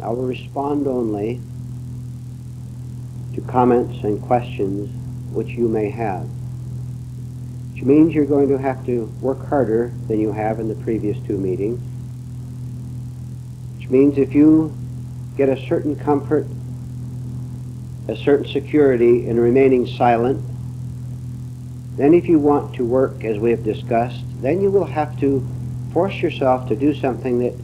I will respond only to comments and questions which you may have, which means you're going to have to work harder than you have in the previous two meetings, which means if you get a certain comfort, a certain security in remaining silent, then if you want to work as we have discussed, then you will have to force yourself to do something that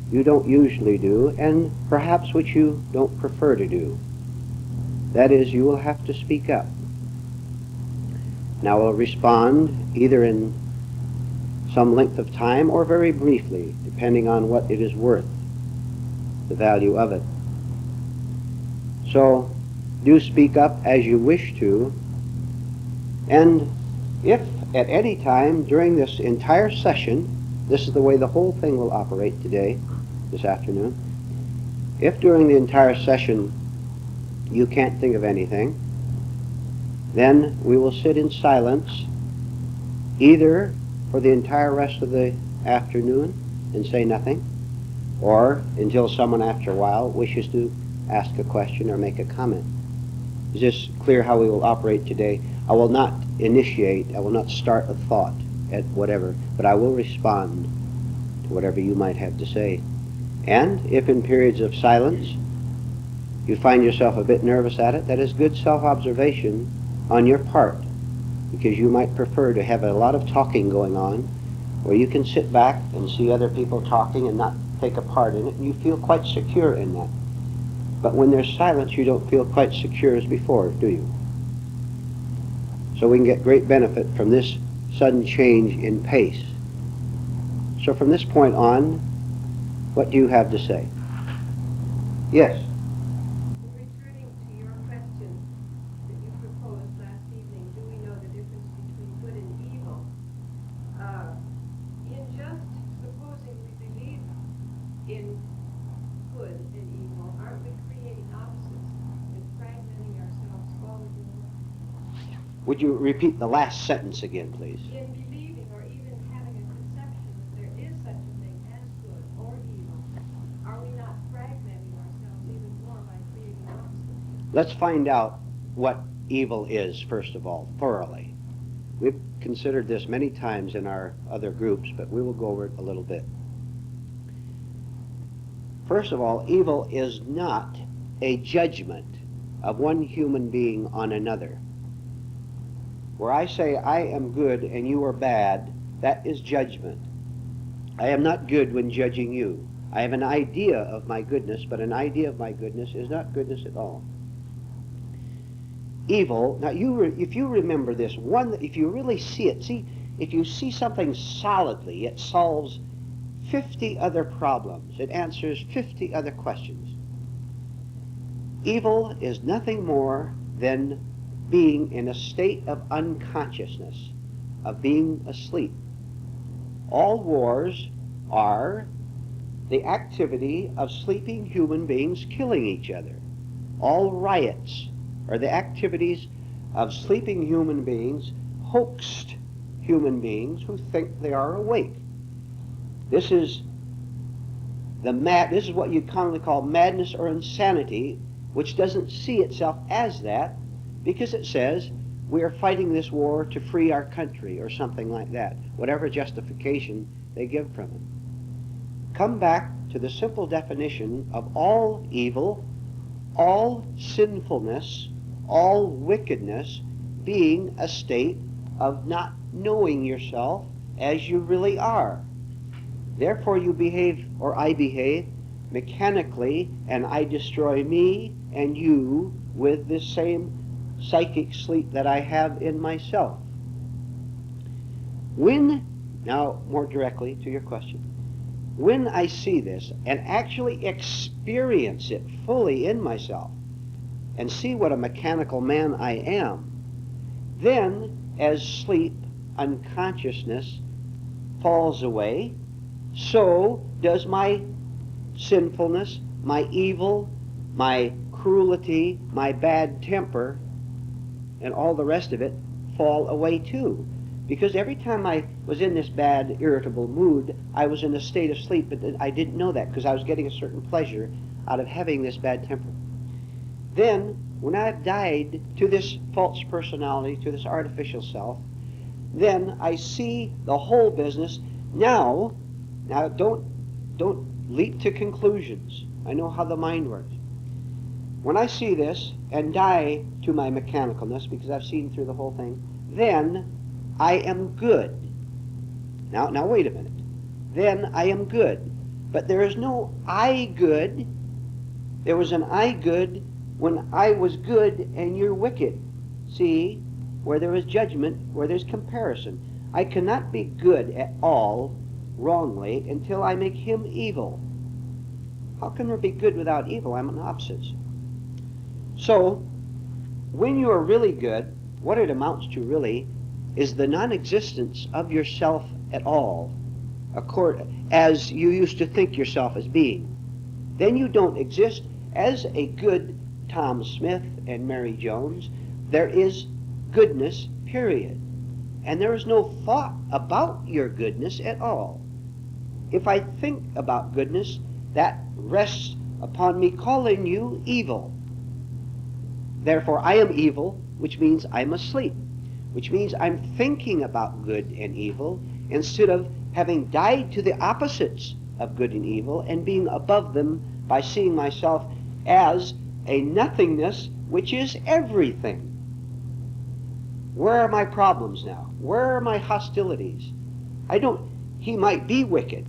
you don't usually do, and perhaps which you don't prefer to do. That is, you will have to speak up. Now I'll respond either in some length of time or very briefly, depending on what it is worth, the value of it. So do speak up as you wish to, and if at any time during this entire session, this is the way the whole thing will operate today, this afternoon, if during the entire session you can't think of anything, then we will sit in silence either for the entire rest of the afternoon and say nothing, or until someone after a while wishes to ask a question or make a comment. Is this clear how we will operate today? I will not initiate, I will not start a thought at whatever, but I will respond to whatever you might have to say. And if in periods of silence you find yourself a bit nervous at it, that is good self-observation on your part, because you might prefer to have a lot of talking going on where you can sit back and see other people talking and not take a part in it, and you feel quite secure in that. But when there's silence, you don't feel quite secure as before, do you? So we can get great benefit from this sudden change in pace. So from this point on, what do you have to say? Yes? Returning to your question that you proposed last evening, do we know the difference between good and evil? In just supposing we believe in good and evil, aren't we creating opposites and fragmenting ourselves all the more? Would you repeat the last sentence again, please? In believing or even having a conception that there is such a thing as good or evil, are we not fragmenting ourselves even more by creating opposites? Let's find out what evil is, first of all, thoroughly. We've considered this many times in our other groups, but we will go over it a little bit. First of all, evil is not a judgment of one human being on another. Where I say I am good and you are bad, that is judgment. I am not good when judging you. I have an idea of my goodness, but an idea of my goodness is not goodness at all. Evil, now if you remember this, if you really see it, if you see something solidly, it solves 50 other problems. It answers 50 other questions. Evil is nothing more than being in a state of unconsciousness, of being asleep. All wars are the activity of sleeping human beings killing each other. All riots are the activities of sleeping human beings, hoaxed human beings who think they are awake. This is what you commonly call madness or insanity, which doesn't see itself as that, because it says we are fighting this war to free our country or something like that, whatever justification they give from it. Come back to the simple definition of all evil, all sinfulness, all wickedness being a state of not knowing yourself as you really are. Therefore you behave, or I behave, mechanically, and I destroy me and you with this same psychic sleep that I have in myself. Now more directly to your question, when I see this and actually experience it fully in myself and see what a mechanical man I am, then as sleep, unconsciousness falls away, so does my sinfulness, my evil, my cruelty, my bad temper, and all the rest of it fall away too. Because every time I was in this bad, irritable mood, I was in a state of sleep, but I didn't know that because I was getting a certain pleasure out of having this bad temper. Then, when I've died to this false personality, to this artificial self, then I see the whole business. Now don't leap to conclusions. I know how the mind works. When I see this and die to my mechanicalness, because I've seen through the whole thing, then I am good. Now wait a minute. Then I am good. But there is no I good. There was an I good when I was good and you're wicked. See, where there is judgment, where there's comparison. I cannot be good at all wrongly until I make him evil. How can there be good without evil? I'm an opposites. So, when you are really good, what it amounts to really is the non-existence of yourself at all, as you used to think yourself as being. Then you don't exist as a good Tom Smith and Mary Jones. There is goodness, period. And there is no thought about your goodness at all. If I think about goodness, that rests upon me calling you evil. Therefore, I am evil, which means I'm asleep, which means I'm thinking about good and evil instead of having died to the opposites of good and evil and being above them by seeing myself as a nothingness which is everything. Where are my problems now? Where are my hostilities? He might be wicked.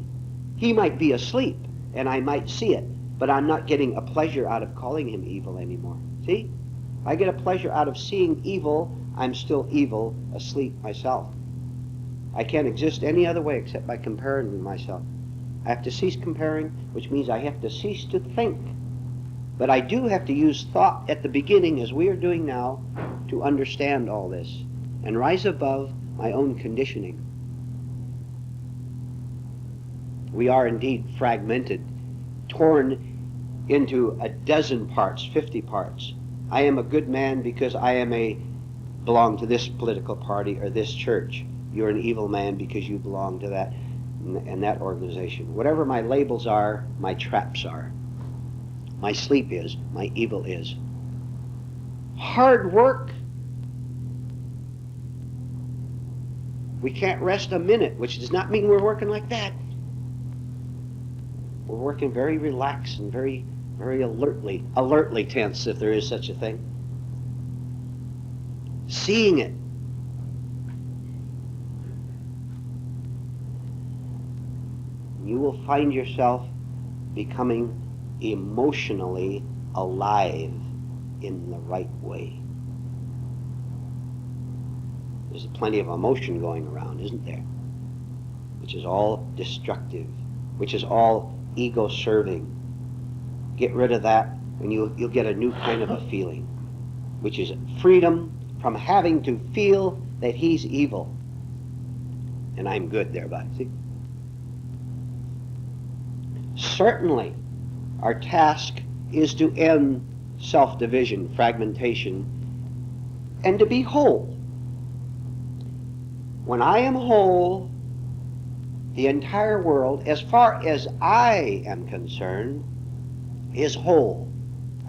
He might be asleep, and I might see it, but I'm not getting a pleasure out of calling him evil anymore. See? I get a pleasure out of seeing evil. I'm still evil, asleep myself. I can't exist any other way except by comparing with myself. I have to cease comparing, which means I have to cease to think. But I do have to use thought at the beginning, as we are doing now, to understand all this and rise above my own conditioning. We are indeed fragmented, torn into a dozen parts, 50 parts. I am a good man because belong to this political party or this church. You're an evil man because you belong to that and that organization. Whatever my labels are, my traps are. My sleep is, my evil is. Hard work. We can't rest a minute, which does not mean we're working like that. We're working very relaxed and very alertly tense, if there is such a thing. Seeing it. You will find yourself becoming emotionally alive in the right way. There's plenty of emotion going around, isn't there? Which is all destructive, which is all ego-serving. Get rid of that and you'll get a new kind of a feeling, which is freedom from having to feel that he's evil and I'm good thereby. See? Certainly, our task is to end self-division, fragmentation, and to be whole. When I am whole, the entire world, as far as I am concerned, is whole.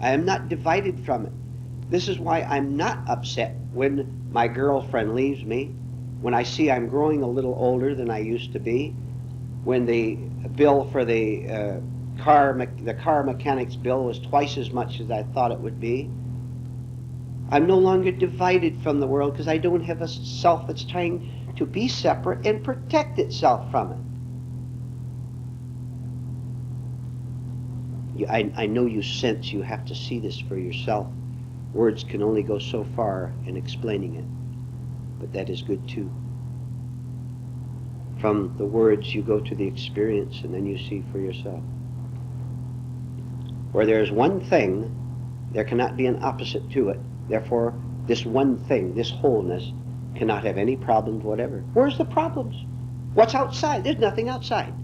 I am not divided from it. This is why I'm not upset when my girlfriend leaves me, when I see I'm growing a little older than I used to be, when the bill for the car mechanic's bill was twice as much as I thought it would be. I'm no longer divided from the world because I don't have a self that's trying to be separate and protect itself from it. I know you sense you have to see this for yourself. Words can only go so far in explaining it, but that is good too. From the words you go to the experience and then you see for yourself. Where there is one thing, there cannot be an opposite to it. Therefore, this one thing, this wholeness, cannot have any problems whatever. Where's the problems? What's outside? There's nothing outside.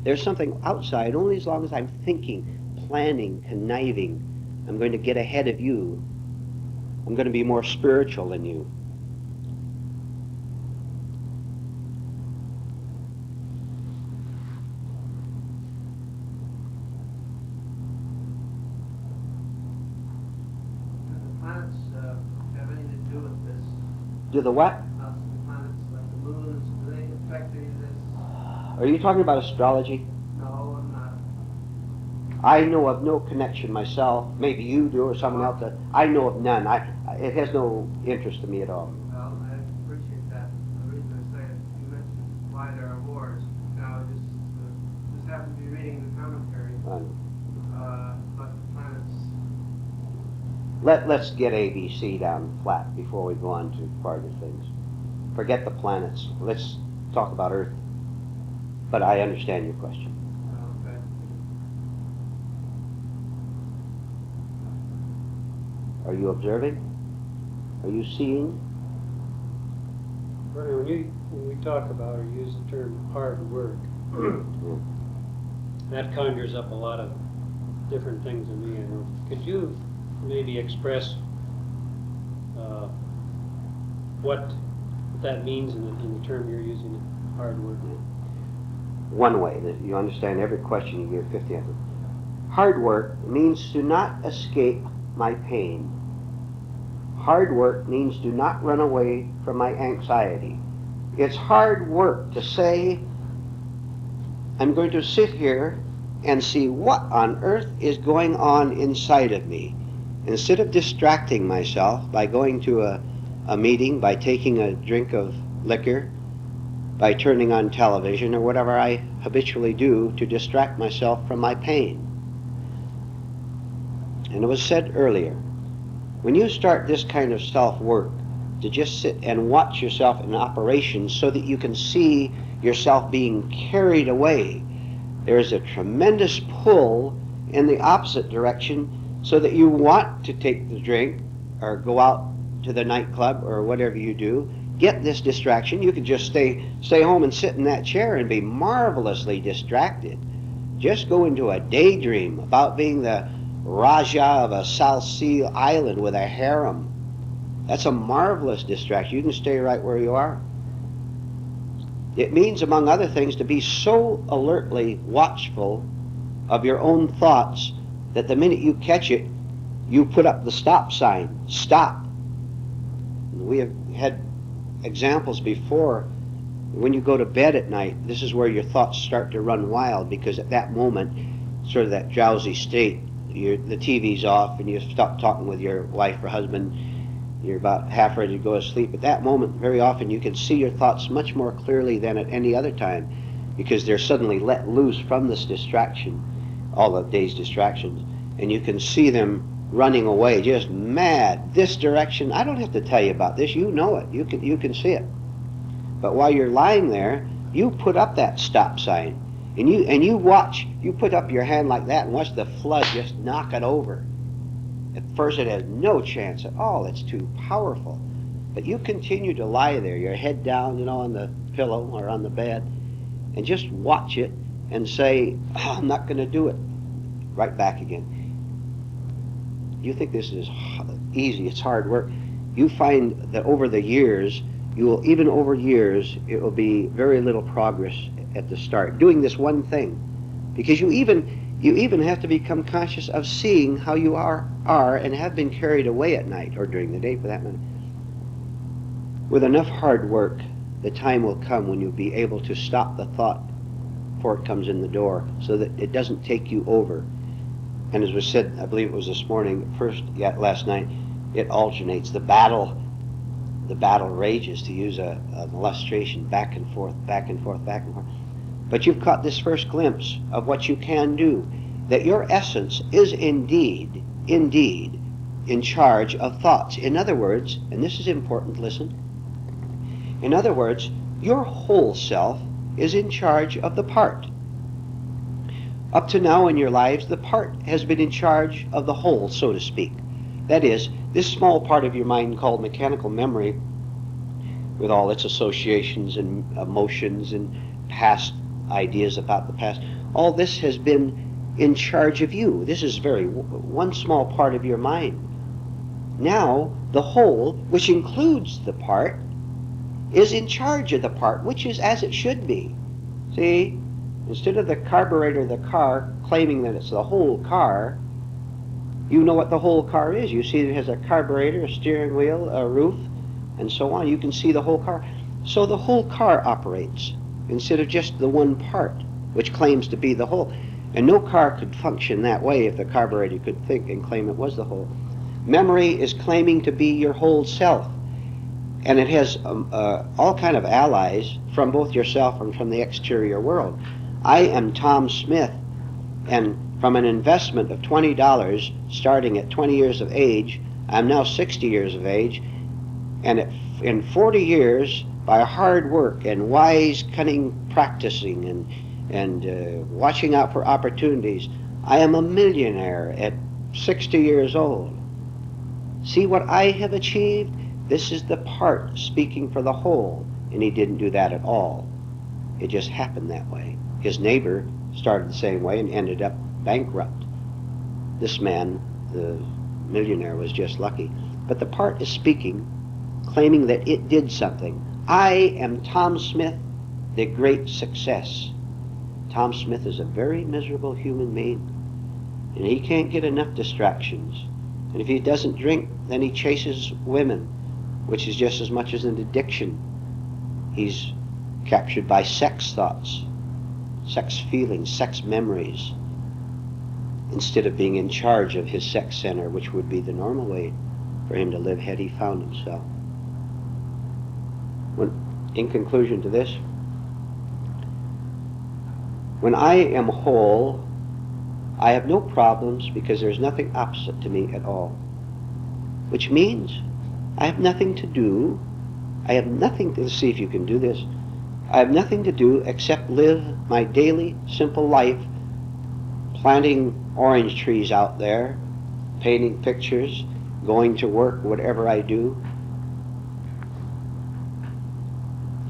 There's something outside only as long as I'm thinking, planning, conniving. I'm going to get ahead of you. I'm going to be more spiritual than you. Do the what? Planets like the moons, do they affect any of this? Are you talking about astrology? No, I'm not. I know of no connection myself. Maybe you do or someone else does. I know of none. It has no interest to me at all. Well, I appreciate that. The reason I say it, you mentioned why there are wars. Now, just happened to be reading the commentary about the planets. Let's get ABC down flat before we go on to farther things. Forget the planets. Let's talk about Earth. But I understand your question. Okay. Are you observing? Are you seeing? Vernon, when we talk about or use the term hard work, that conjures up a lot of different things in me. Could you maybe express what that means in the term you're using, hard work? One way that you understand every question you give 50 answers. Hard work means to not escape my pain. Hard work means do not run away from my anxiety. It's hard work to say, I'm going to sit here and see what on earth is going on inside of me. Instead of distracting myself by going to a meeting, by taking a drink of liquor, by turning on television or whatever I habitually do to distract myself from my pain. And it was said earlier, when you start this kind of self-work, to just sit and watch yourself in operation so that you can see yourself being carried away, there is a tremendous pull in the opposite direction so that you want to take the drink or go out to the nightclub or whatever you do, get this distraction. You can just stay home and sit in that chair and be marvelously distracted. Just go into a daydream about being the Raja of a South Sea island with a harem. That's a marvelous distraction. You can stay right where you are. It means, among other things, to be so alertly watchful of your own thoughts that the minute you catch it, you put up the stop sign. Stop. We have had examples before. When you go to bed at night, this is where your thoughts start to run wild, because at that moment, sort of that drowsy state, the TV's off and you stop talking with your wife or husband, you're about half ready to go to sleep. At that moment, very often you can see your thoughts much more clearly than at any other time, because they're suddenly let loose from this distraction, all of day's distractions, and you can see them running away, just mad, this direction. I don't have to tell you about this, you know it, you can see it. But while you're lying there, you put up that stop sign, and you watch, you put up your hand like that and watch the flood just knock it over. At first it has no chance at all, it's too powerful. But you continue to lie there, your head down, on the pillow or on the bed, and just watch it and say, oh, I'm not going to do it. Right back again. You think this is easy, it's hard work. You find that over the years, it will be very little progress at the start, doing this one thing. Because you even have to become conscious of seeing how you are and have been carried away at night, or during the day for that matter. With enough hard work, the time will come when you'll be able to stop the thought before it comes in the door, so that it doesn't take you over. And as was said, I believe it was this morning, last night, it alternates. The battle rages, to use an illustration, back and forth, back and forth, back and forth. But you've caught this first glimpse of what you can do, that your essence is indeed in charge of thoughts. In other words, and this is important, listen, in other words, your whole self is in charge of the part. Up to now in your lives, the part has been in charge of the whole, so to speak. That is, this small part of your mind called mechanical memory, with all its associations and emotions and past ideas about the past, all this has been in charge of you. This is one small part of your mind. Now, the whole, which includes the part, is in charge of the part, which is as it should be. See? Instead of the carburetor of the car claiming that it's the whole car, you know what the whole car is. You see it has a carburetor, a steering wheel, a roof, and so on. You can see the whole car. So the whole car operates instead of just the one part, which claims to be the whole. And no car could function that way if the carburetor could think and claim it was the whole. Memory is claiming to be your whole self. And it has all kind of allies from both yourself and from the exterior world. I am Tom Smith, and from an investment of $20 starting at 20 years of age, I'm now 60 years of age, and in 40 years, by hard work and wise, cunning practicing and watching out for opportunities, I am a millionaire at 60 years old. See what I have achieved? This is the part speaking for the whole, and he didn't do that at all. It just happened that way. His neighbor started the same way and ended up bankrupt. This man, the millionaire, was just lucky. But the part is speaking, claiming that it did something. I am Tom Smith, the great success. Tom Smith is a very miserable human being, and he can't get enough distractions. And if he doesn't drink, then he chases women, which is just as much as an addiction. He's captured by sex thoughts, sex feelings, sex memories, instead of being in charge of his sex center, which would be the normal way for him to live had he found himself. In conclusion to this, when I am whole, I have no problems because there's nothing opposite to me at all. Which means I have nothing to do. I have nothing to see if you can do this. I have nothing to do except live my daily, simple life, planting orange trees out there, painting pictures, going to work, whatever I do,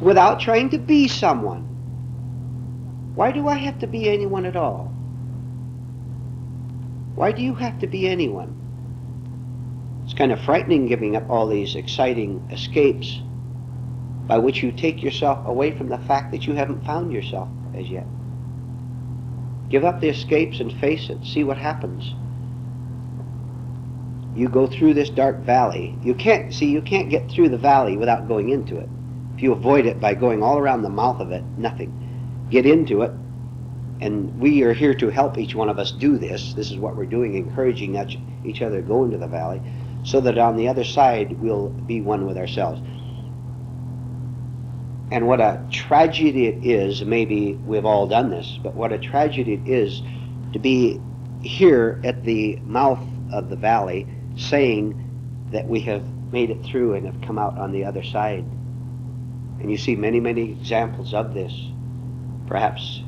without trying to be someone. Why do I have to be anyone at all? Why do you have to be anyone? It's kind of frightening giving up all these exciting escapes by which you take yourself away from the fact that you haven't found yourself as yet. Give up the escapes and face it. See what happens. You go through this dark valley. You can't get through the valley without going into it. If you avoid it by going all around the mouth of it, nothing. Get into it, and we are here to help each one of us do this. This is what we're doing, encouraging each other to go into the valley, so that on the other side we'll be one with ourselves. And what a tragedy it is, maybe we've all done this, but what a tragedy it is to be here at the mouth of the valley saying that we have made it through and have come out on the other side. And you see many, many examples of this. Perhaps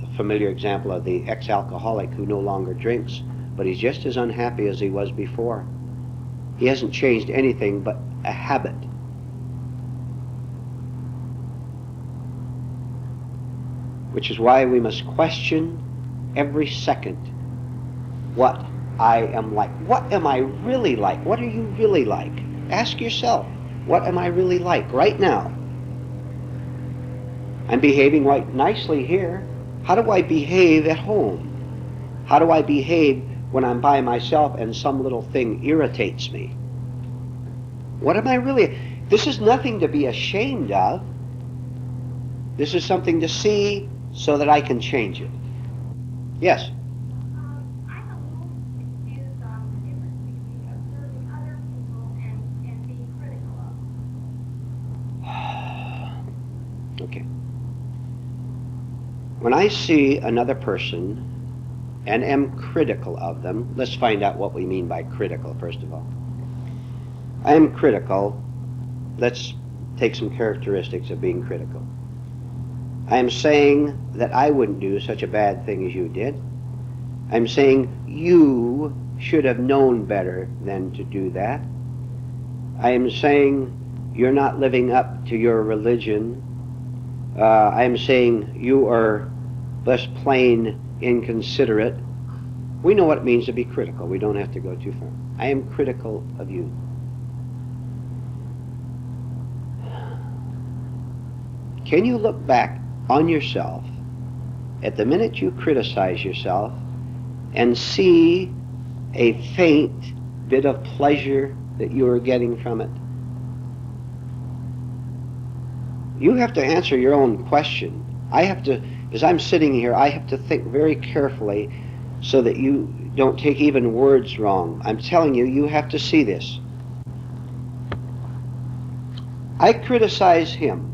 a familiar example of the ex-alcoholic who no longer drinks, but he's just as unhappy as he was before. He hasn't changed anything but a habit. Which is why we must question every second what I am like. What am I really like? What are you really like? Ask yourself, what am I really like right now? I'm behaving quite nicely here. How do I behave at home? How do I behave when I'm by myself and some little thing irritates me? What am I really? This is nothing to be ashamed of. This is something to see so that I can change it. Yes? I'm a little confused on the difference between observing other people and being critical of them. Okay. When I see another person and am critical of them, let's find out what we mean by critical, first of all. I am critical. Let's take some characteristics of being critical. I am saying that I wouldn't do such a bad thing as you did. I'm saying you should have known better than to do that. I am saying you're not living up to your religion. I am saying you are thus plain inconsiderate. We know what it means to be critical. We don't have to go too far. I am critical of you. Can you look back on yourself at the minute you criticize yourself and see a faint bit of pleasure that you are getting from it? You have to answer your own question. I have to, as I'm sitting here, I have to think very carefully so that you don't take even words wrong. I'm telling you, you have to see this. I criticize him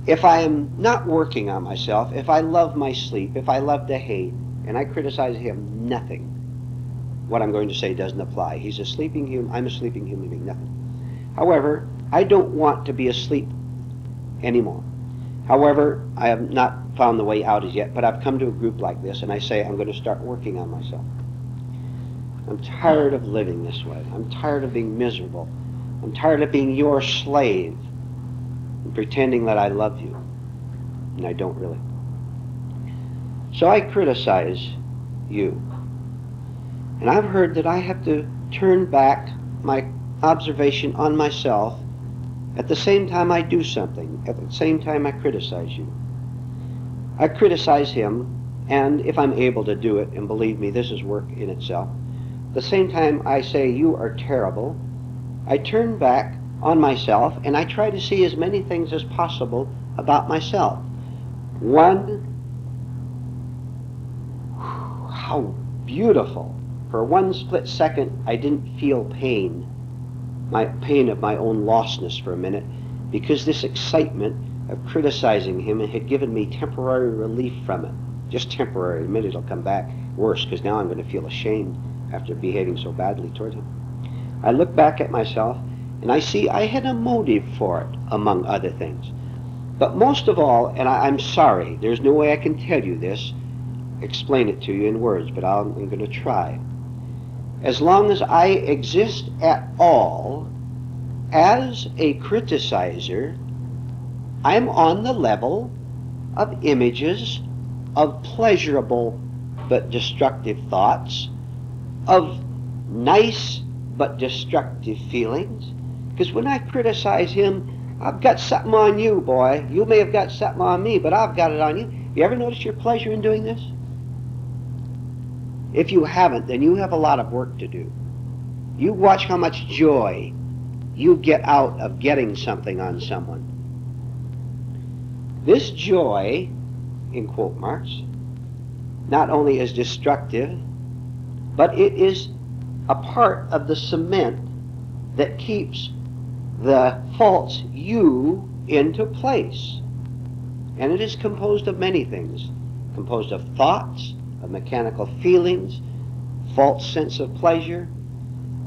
if I am not working on myself, if I love my sleep, if I love to hate, and I criticize him, nothing. What I'm going to say doesn't apply. He's a sleeping human, I'm a sleeping human being, nothing. However, I don't want to be asleep anymore. However, I have not found the way out as yet, but I've come to a group like this and I say I'm going to start working on myself. I'm tired of living this way. I'm tired of being miserable. I'm tired of being your slave and pretending that I love you, and I don't really. So I criticize you. And I've heard that I have to turn back my observation on myself at the same time I do something, at the same time I criticize you. I criticize him, and if I'm able to do it, and believe me, this is work in itself, at the same time I say you are terrible, I turn back on myself and I try to see as many things as possible about myself. One, how beautiful. For one split second I didn't feel pain, my pain of my own lostness for a minute, because this excitement of criticizing him had given me temporary relief from it. Just temporary. In a minute it'll come back worse, because now I'm going to feel ashamed after behaving so badly toward him. I look back at myself and I see I had a motive for it, among other things. But most of all, and I'm sorry, there's no way I can tell you this, explain it to you in words, but I'm going to try. As long as I exist at all as a criticizer, I'm on the level of images, of pleasurable but destructive thoughts, of nice but destructive feelings. Because when I criticize him, I've got something on you, boy. You may have got something on me, but I've got it on you. You ever notice your pleasure in doing this? If you haven't, then you have a lot of work to do. You watch how much joy you get out of getting something on someone. This joy, in quote marks, not only is destructive, but it is a part of the cement that keeps the false you into place. And it is composed of many things. Composed of thoughts, of mechanical feelings, false sense of pleasure,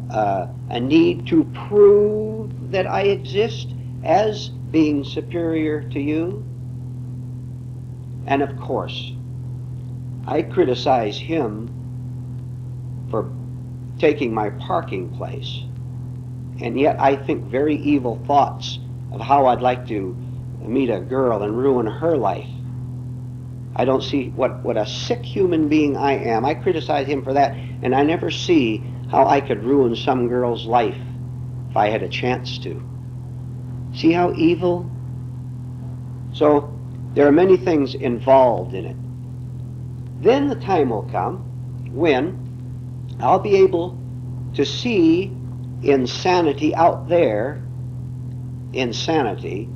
a need to prove that I exist as being superior to you. And of course, I criticize him for taking my parking place, and yet I think very evil thoughts of how I'd like to meet a girl and ruin her life. I don't see what a sick human being I am. I criticize him for that, and I never see how I could ruin some girl's life if I had a chance to. See how evil? So there are many things involved in it. Then the time will come when I'll be able to see insanity out there, insanity,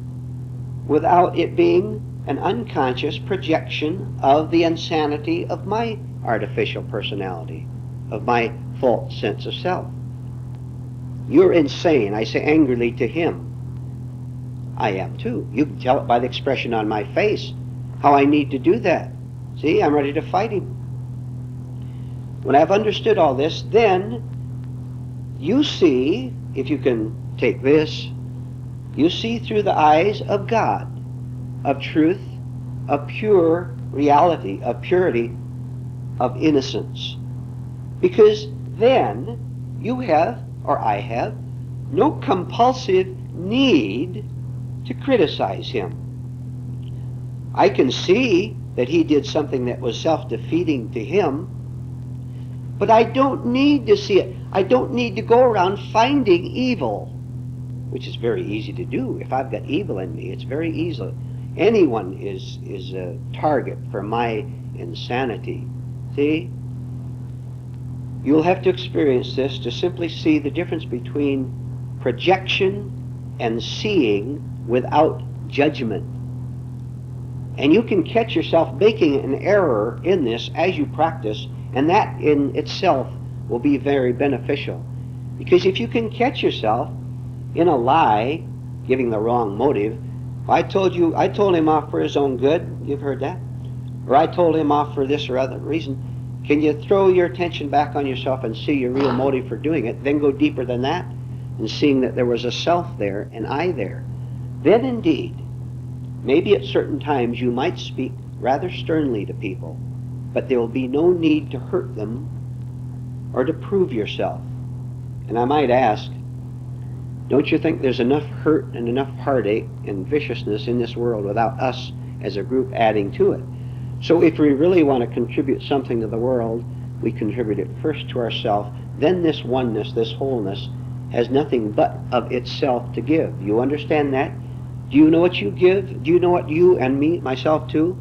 without it being an unconscious projection of the insanity of my artificial personality, of my false sense of self. You're insane, I say angrily to him. I am too. You can tell it by the expression on my face, how I need to do that. See, I'm ready to fight him. When I've understood all this, then you see, if you can take this, you see through the eyes of God, of truth, of pure reality, of purity, of innocence. Because then you have, or I have, no compulsive need to criticize him. I can see that he did something that was self-defeating to him, but I don't need to see it. I don't need to go around finding evil, which is very easy to do. If I've got evil in me, it's very easy. Anyone is a target for my insanity. See? You'll have to experience this to simply see the difference between projection and seeing without judgment. And you can catch yourself making an error in this as you practice, and that in itself will be very beneficial. Because if you can catch yourself in a lie, giving the wrong motive, I told him off for his own good, you've heard that, or I told him off for this or other reason, can you throw your attention back on yourself and see your real motive for doing it, then go deeper than that, and seeing that there was a self there, an I there, then indeed, maybe at certain times you might speak rather sternly to people, but there will be no need to hurt them or to prove yourself. And I might ask, don't you think there's enough hurt and enough heartache and viciousness in this world without us as a group adding to it? So if we really want to contribute something to the world, we contribute it first to ourselves, then this oneness, this wholeness, has nothing but of itself to give. You understand that? Do you know what you give? Do you know what you and me, myself too?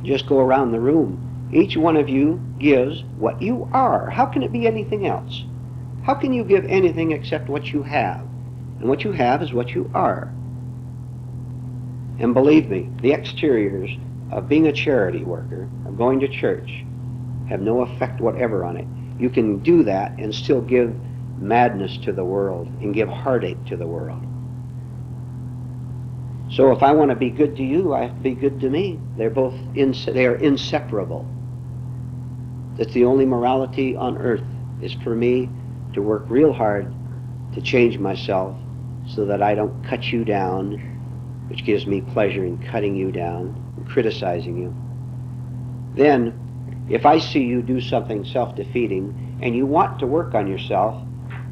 Just go around the room. Each one of you gives what you are. How can it be anything else? How can you give anything except what you have? And what you have is what you are. And believe me, the exteriors of being a charity worker, of going to church, have no effect whatever on it. You can do that and still give madness to the world and give heartache to the world. So if I want to be good to you, I have to be good to me. They are inseparable. That's the only morality on earth, is for me to work real hard to change myself so that I don't cut you down, which gives me pleasure in cutting you down and criticizing you. Then, if I see you do something self-defeating and you want to work on yourself,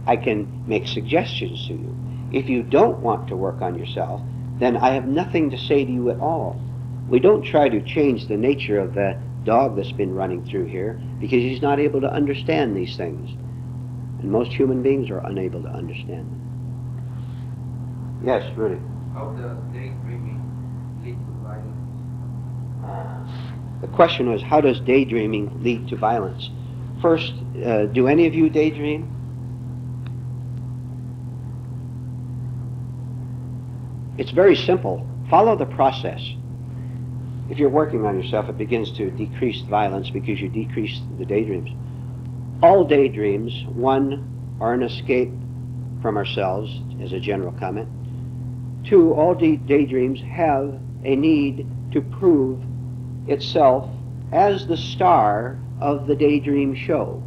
I can make suggestions to you. If you don't want to work on yourself, then I have nothing to say to you at all. We don't try to change the nature of the dog that's been running through here because he's not able to understand these things. And most human beings are unable to understand them. Yes, Rudy. How does daydreaming lead to violence? The question was, how does daydreaming lead to violence? First, do any of you daydream? It's very simple. Follow the process. If you're working on yourself, it begins to decrease violence because you decrease the daydreams. All daydreams, one, are an escape from ourselves, as a general comment. Two, all daydreams have a need to prove itself as the star of the daydream show.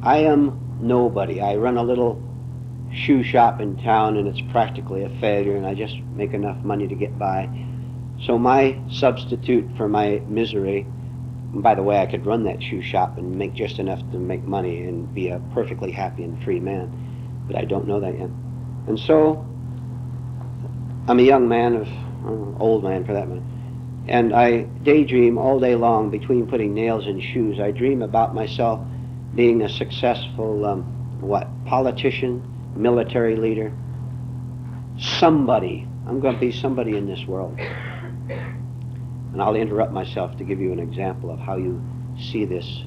I am nobody. I run a little shoe shop in town and it's practically a failure and I just make enough money to get by. So my substitute for my misery, and by the way, I could run that shoe shop and make just enough to make money and be a perfectly happy and free man, but I don't know that yet. And so I'm a young man, old man for that matter, and I daydream all day long between putting nails in shoes. I dream about myself being a successful, politician, military leader, somebody. I'm going to be somebody in this world. And I'll interrupt myself to give you an example of how you see this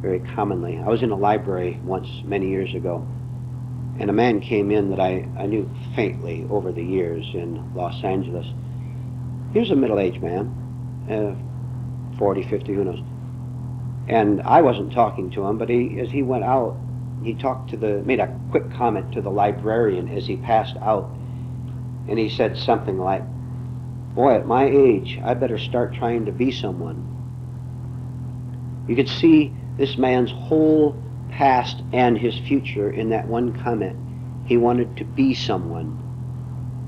very commonly. I was in a library once, many years ago, and a man came in that I knew faintly over the years in Los Angeles. He was a middle-aged man, 40, 50, who knows. And I wasn't talking to him, but as he went out, he made a quick comment to the librarian as he passed out, and he said something like, "Boy, at my age, I better start trying to be someone." You could see this man's whole past and his future in that one comment. He wanted to be someone,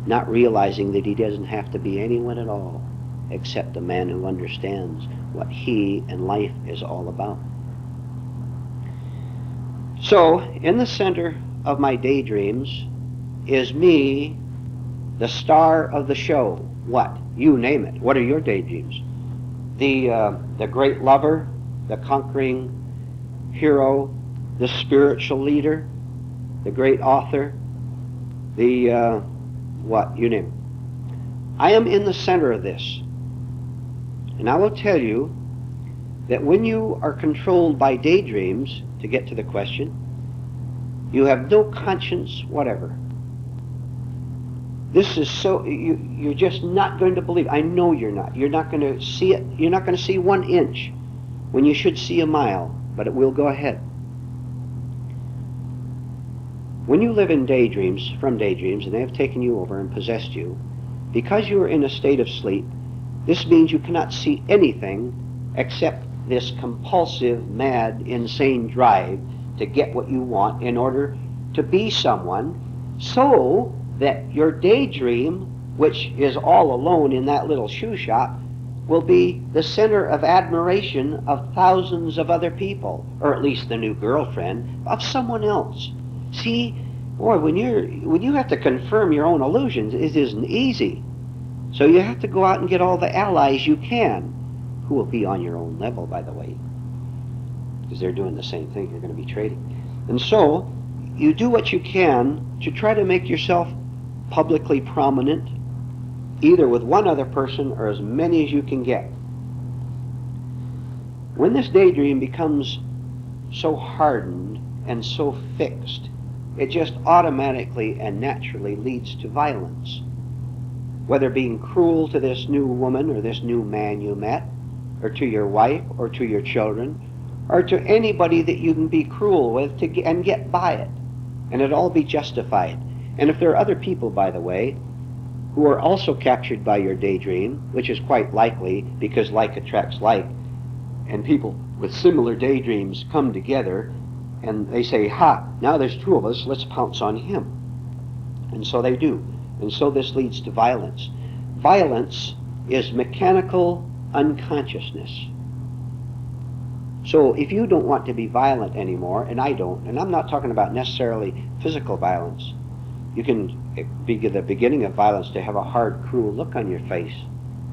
not realizing that he doesn't have to be anyone at all, except a man who understands what he and life is all about. So, in the center of my daydreams is me, the star of the show. What? You name it. What are your daydreams? The great lover, the conquering hero, the spiritual leader, the great author, the you name it. I am in the center of this. And I will tell you that when you are controlled by daydreams, to get to the question, You have no conscience whatever. This is so, you're just not going to believe. I know you're not. You're not going to see it. You're not going to see 1 inch when you should see a mile, but it will go ahead. When you live in daydreams, from daydreams, and they have taken you over and possessed you, because you are in a state of sleep, this means you cannot see anything except this compulsive, mad, insane drive to get what you want in order to be someone, so that your daydream, which is all alone in that little shoe shop, will be the center of admiration of thousands of other people, or at least the new girlfriend of someone else. See, boy, when you have to confirm your own illusions, it isn't easy. So you have to go out and get all the allies you can, who will be on your own level, by the way, because they're doing the same thing. You're going to be trading. And so you do what you can to try to make yourself publicly prominent, either with one other person or as many as you can get. When this daydream becomes so hardened and so fixed, it just automatically and naturally leads to violence. Whether being cruel to this new woman or this new man you met, or to your wife or to your children, or to anybody that you can be cruel with and get by it, and it all be justified. And if there are other people, by the way, who are also captured by your daydream, which is quite likely because like attracts like, and people with similar daydreams come together and they say, ha, now there's 2 of us, let's pounce on him. And so they do. And so this leads to violence. Violence is mechanical unconsciousness. So if you don't want to be violent anymore, and I don't, and I'm not talking about necessarily physical violence, you can be the beginning of violence to have a hard, cruel look on your face,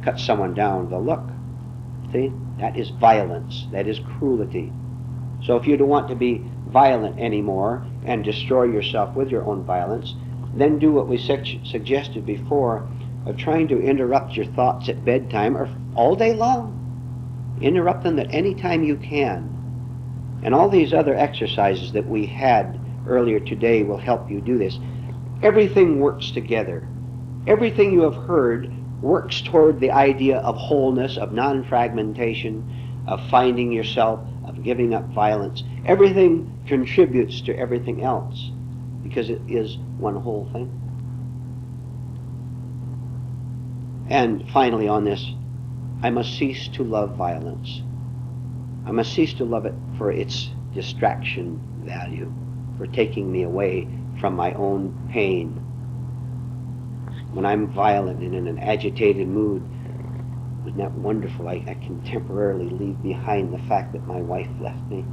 cut someone down, the look. See? That is violence. That is cruelty. So if you don't want to be violent anymore and destroy yourself with your own violence, then do what we suggested before of trying to interrupt your thoughts at bedtime or all day long. Interrupt them at any time you can. And all these other exercises that we had earlier today will help you do this. Everything works together. Everything you have heard works toward the idea of wholeness, of non-fragmentation, of finding yourself, of giving up violence. Everything contributes to everything else because it is one whole thing. And finally on this, I must cease to love violence. I must cease to love it for its distraction value, for taking me away from my own pain. When I'm violent and in an agitated mood, isn't that wonderful? I can temporarily leave behind the fact that my wife left me,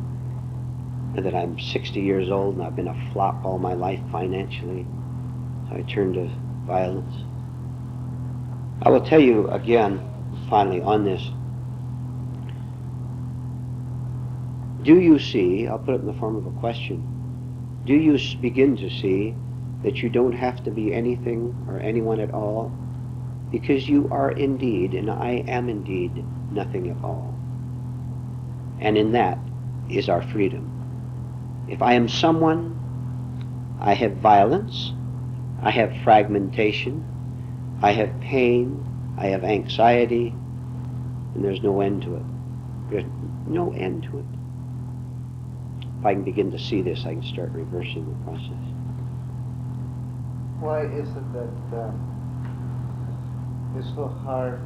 and that I'm 60 years old and I've been a flop all my life financially. So I turn to violence. I will tell you again, finally, on this. Do you see, I'll put it in the form of a question, do you begin to see that you don't have to be anything or anyone at all? Because you are indeed, and I am indeed, nothing at all. And in that is our freedom. If I am someone, I have violence, I have fragmentation, I have pain, I have anxiety, and there's no end to it. There's no end to it. If I can begin to see this, I can start reversing the process. Why is it that it's so hard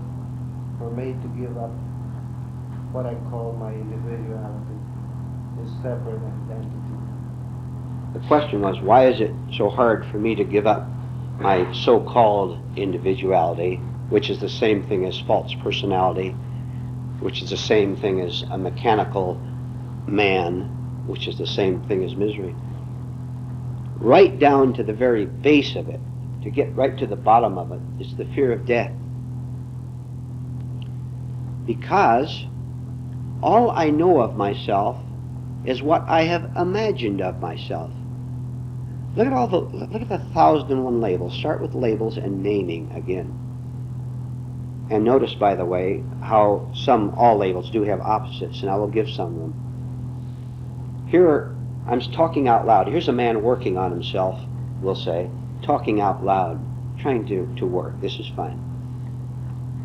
for me to give up what I call my individuality, this separate identity? The question was, why is it so hard for me to give up my so-called individuality, which is the same thing as false personality, which is the same thing as a mechanical man, which is the same thing as misery? Right down to the very base of it, to get right to the bottom of it, is the fear of death. Because all I know of myself is what I have imagined of myself. Look at the 1,001 labels. Start with labels and naming again. And notice, by the way, how all labels do have opposites, and I will give some of them. Here I'm talking out loud. Here's a man working on himself, we'll say, talking out loud, trying to work. This is fine.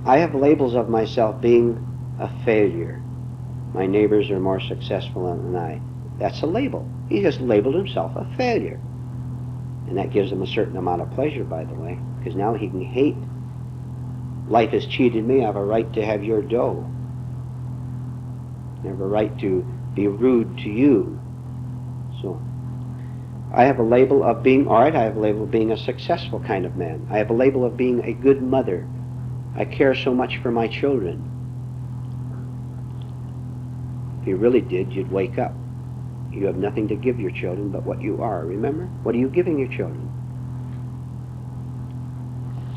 I have labels of myself being a failure. My neighbors are more successful than I. That's a label. He has labeled himself a failure. And that gives him a certain amount of pleasure, by the way, because now he can hate. Life has cheated me. I have a right to have your dough. I have a right to be rude to you. So, I have a label of being, all right, I have a label of being a successful kind of man. I have a label of being a good mother. I care so much for my children. If you really did, you'd wake up. You have nothing to give your children but what you are, remember? What are you giving your children?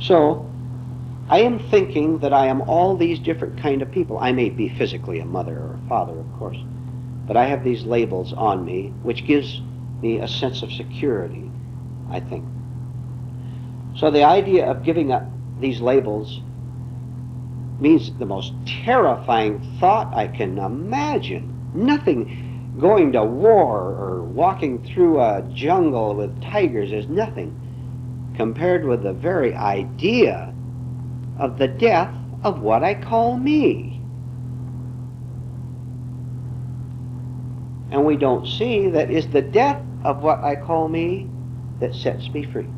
So, I am thinking that I am all these different kind of people. I may be physically a mother or a father, of course, but I have these labels on me, which gives me a sense of security, I think. So the idea of giving up these labels means the most terrifying thought I can imagine. Nothing. Going to war or walking through a jungle with tigers is nothing compared with the very idea of the death of what I call me. And we don't see that it's the death of what I call me that sets me free.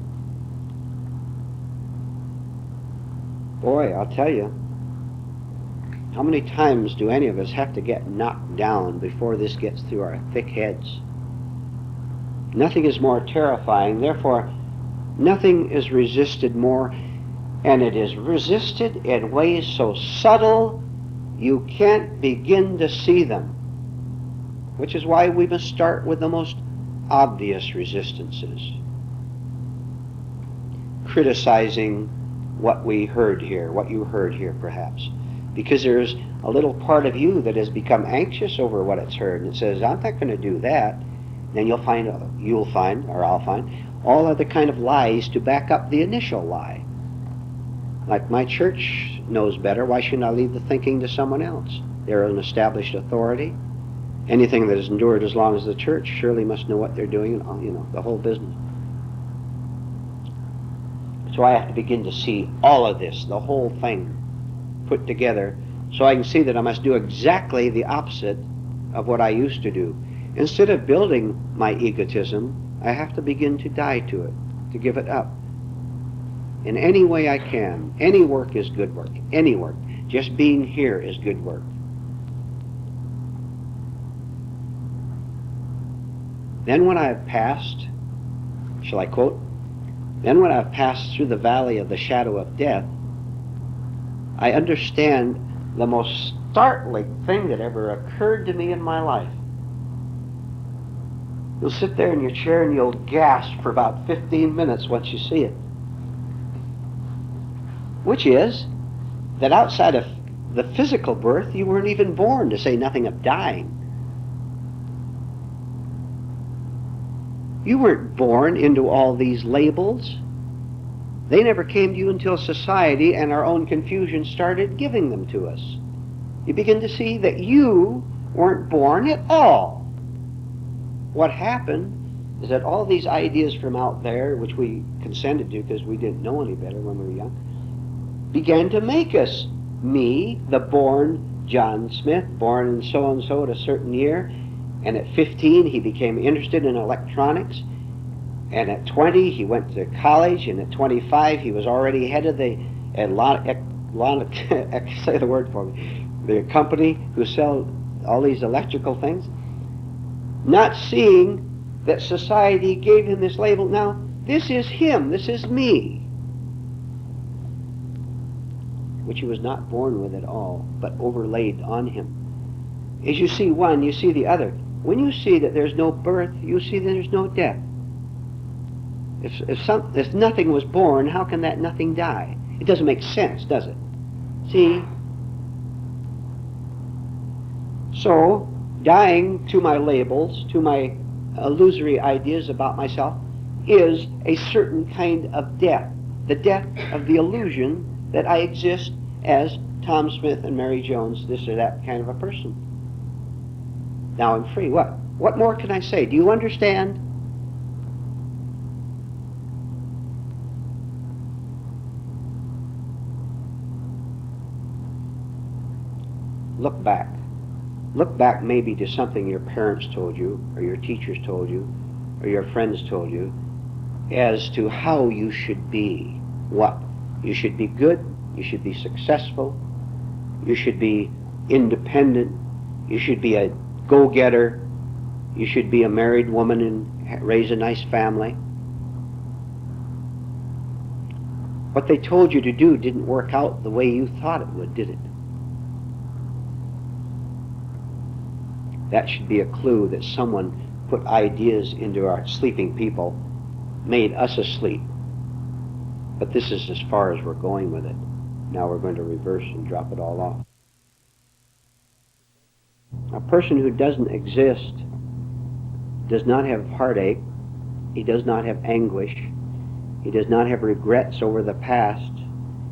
Boy, I'll tell you, how many times do any of us have to get knocked down before this gets through our thick heads? Nothing is more terrifying, therefore nothing is resisted more, and it is resisted in ways so subtle you can't begin to see them, which is why we must start with the most obvious resistances. Criticizing what we heard here, what you heard here perhaps. Because there's a little part of you that has become anxious over what it's heard, and it says, I'm not going to do that. Then you'll find, or I'll find, all other kind of lies to back up the initial lie. Like, my church knows better, why shouldn't I leave the thinking to someone else? They're an established authority. Anything that has endured as long as the church surely must know what they're doing, the whole business. So I have to begin to see all of this, the whole thing, put together, so I can see that I must do exactly the opposite of what I used to do. Instead of building my egotism, I have to begin to die to it, to give it up. In any way I can. Any work is good work. Any work. Just being here is good work. Then when I have passed, shall I quote? Then when I have passed through the valley of the shadow of death, I understand the most startling thing that ever occurred to me in my life. You'll sit there in your chair and you'll gasp for about 15 minutes once you see it. Which is that outside of the physical birth, you weren't even born, to say nothing of dying. You weren't born into all these labels. They never came to you until society and our own confusion started giving them to us. You begin to see that you weren't born at all. What happened is that all these ideas from out there, which we consented to because we didn't know any better when we were young, began to make us. Me, the born John Smith, born in so-and-so at a certain year, and at 15 he became interested in electronics, and at 20 he went to college, and at 25 he was already head of the say the word for me, the company who sell all these electrical things, not seeing that society gave him this label. Now, this is him, this is me, which he was not born with at all, but overlaid on him. As you see one, you see the other. When you see that there's no birth, you see that there's no death. If nothing was born, how can that nothing die? It doesn't make sense, does it? See? So, dying to my labels, to my illusory ideas about myself, is a certain kind of death. The death of the illusion that I exist as Tom Smith and Mary Jones, this or that kind of a person. Now I'm free. What? What more can I say? Do you understand? Look back. Look back maybe to something your parents told you, or your teachers told you, or your friends told you, as to how you should be. What? You should be good, you should be successful, you should be independent, you should be a go-getter, you should be a married woman and raise a nice family. What they told you to do didn't work out the way you thought it would, did it? That should be a clue that someone put ideas into our sleeping people, made us asleep. But this is as far as we're going with it. Now we're going to reverse and drop it all off. A person who doesn't exist does not have heartache, he does not have anguish, he does not have regrets over the past,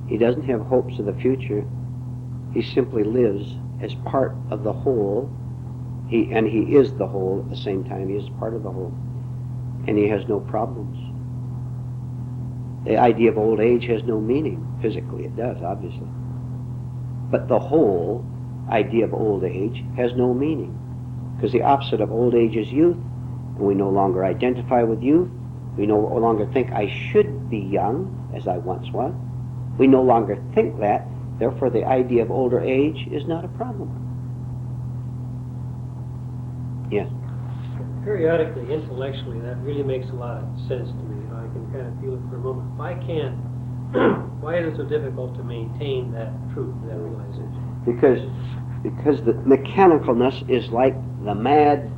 he doesn't have hopes of the future, he simply lives as part of the whole, and he is the whole at the same time, he is part of the whole, and he has no problems. The idea of old age has no meaning. Physically it does, obviously. But the whole idea of old age has no meaning, because the opposite of old age is youth, and we no longer identify with youth. We no longer think I should be young, as I once was. We no longer think that, therefore the idea of older age is not a problem. Yes? Periodically, intellectually, that really makes a lot of sense to me. I can kind of feel it for a moment. If I can't, why is it so difficult to maintain that truth, that realization? Because the mechanicalness is like the mad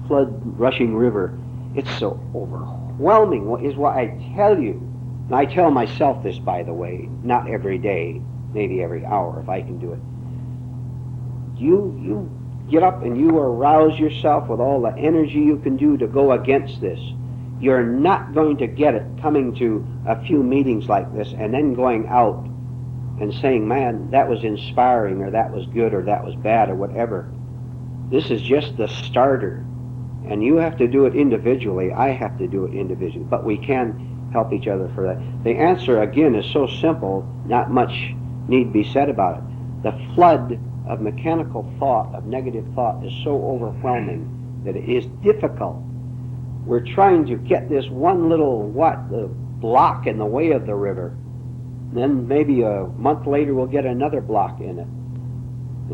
flood rushing river. It's so overwhelming, is what I tell you. And I tell myself this, by the way, not every day, maybe every hour if I can do it. You get up and you arouse yourself with all the energy you can do to go against this. You're not going to get it coming to a few meetings like this and then going out and saying, man, that was inspiring, or that was good, or that was bad, or whatever. This is just the starter. And you have to do it individually. I have to do it individually. But we can help each other for that. The answer, again, is so simple, not much need be said about it. The flood of mechanical thought, of negative thought, is so overwhelming that it is difficult. We're trying to get this one little, the block in the way of the river. Then maybe a month later we'll get another block in it.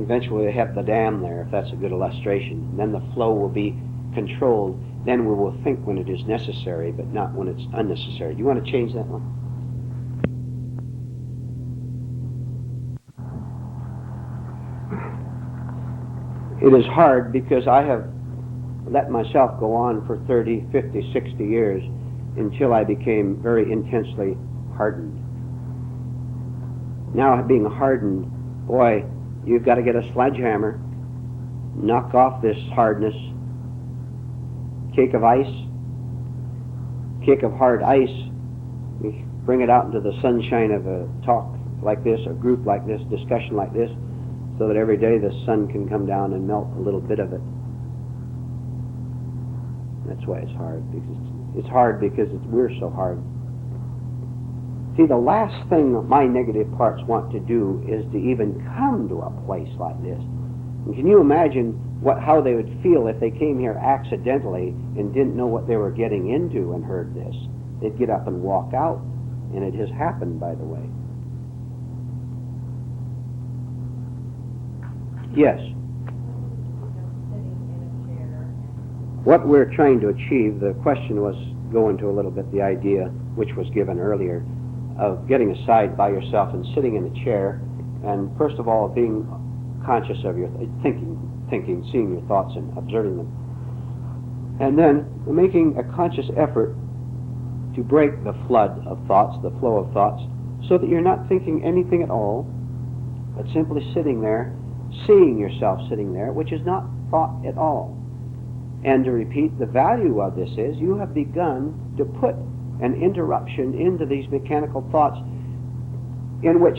Eventually we'll have the dam there, if that's a good illustration. And then the flow will be controlled. Then we will think when it is necessary, but not when it's unnecessary. Do you want to change that one? It is hard because I have let myself go on for 30, 50, 60 years until I became very intensely hardened. Now being hardened, boy, you've got to get a sledgehammer, knock off this hardness, cake of hard ice, bring it out into the sunshine of a talk like this, a group like this, discussion like this, so that every day the sun can come down and melt a little bit of it. That's why it's hard, because we're so hard. See, the last thing that my negative parts want to do is to even come to a place like this. And can you imagine how they would feel if they came here accidentally and didn't know what they were getting into and heard this? They'd get up and walk out, and it has happened, by the way. Yes. What we're trying to achieve, the question was go into a little bit the idea, which was given earlier, of getting aside by yourself and sitting in a chair, and first of all being conscious of your thinking, seeing your thoughts and observing them. And then making a conscious effort to break the flood of thoughts, the flow of thoughts, so that you're not thinking anything at all, but simply sitting there, seeing yourself sitting there, which is not thought at all. And to repeat, the value of this is you have begun to put an interruption into these mechanical thoughts in which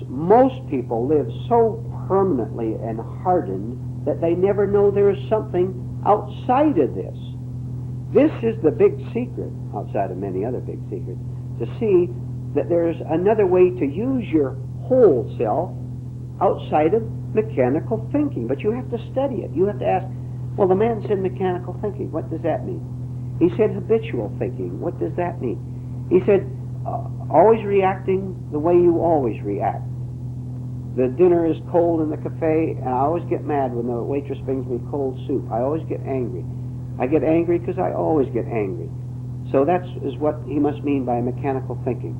most people live so permanently and hardened that they never know there is something outside of this. This is the big secret, outside of many other big secrets, to see that there's another way to use your whole self outside of mechanical thinking. But you have to study it. You have to ask, well, the man said mechanical thinking. What does that mean? He said habitual thinking. What does that mean? He said always reacting the way you always react. The dinner is cold in the cafe, and I always get mad when the waitress brings me cold soup. I always get angry. I get angry because I always get angry. So that is what he must mean by mechanical thinking.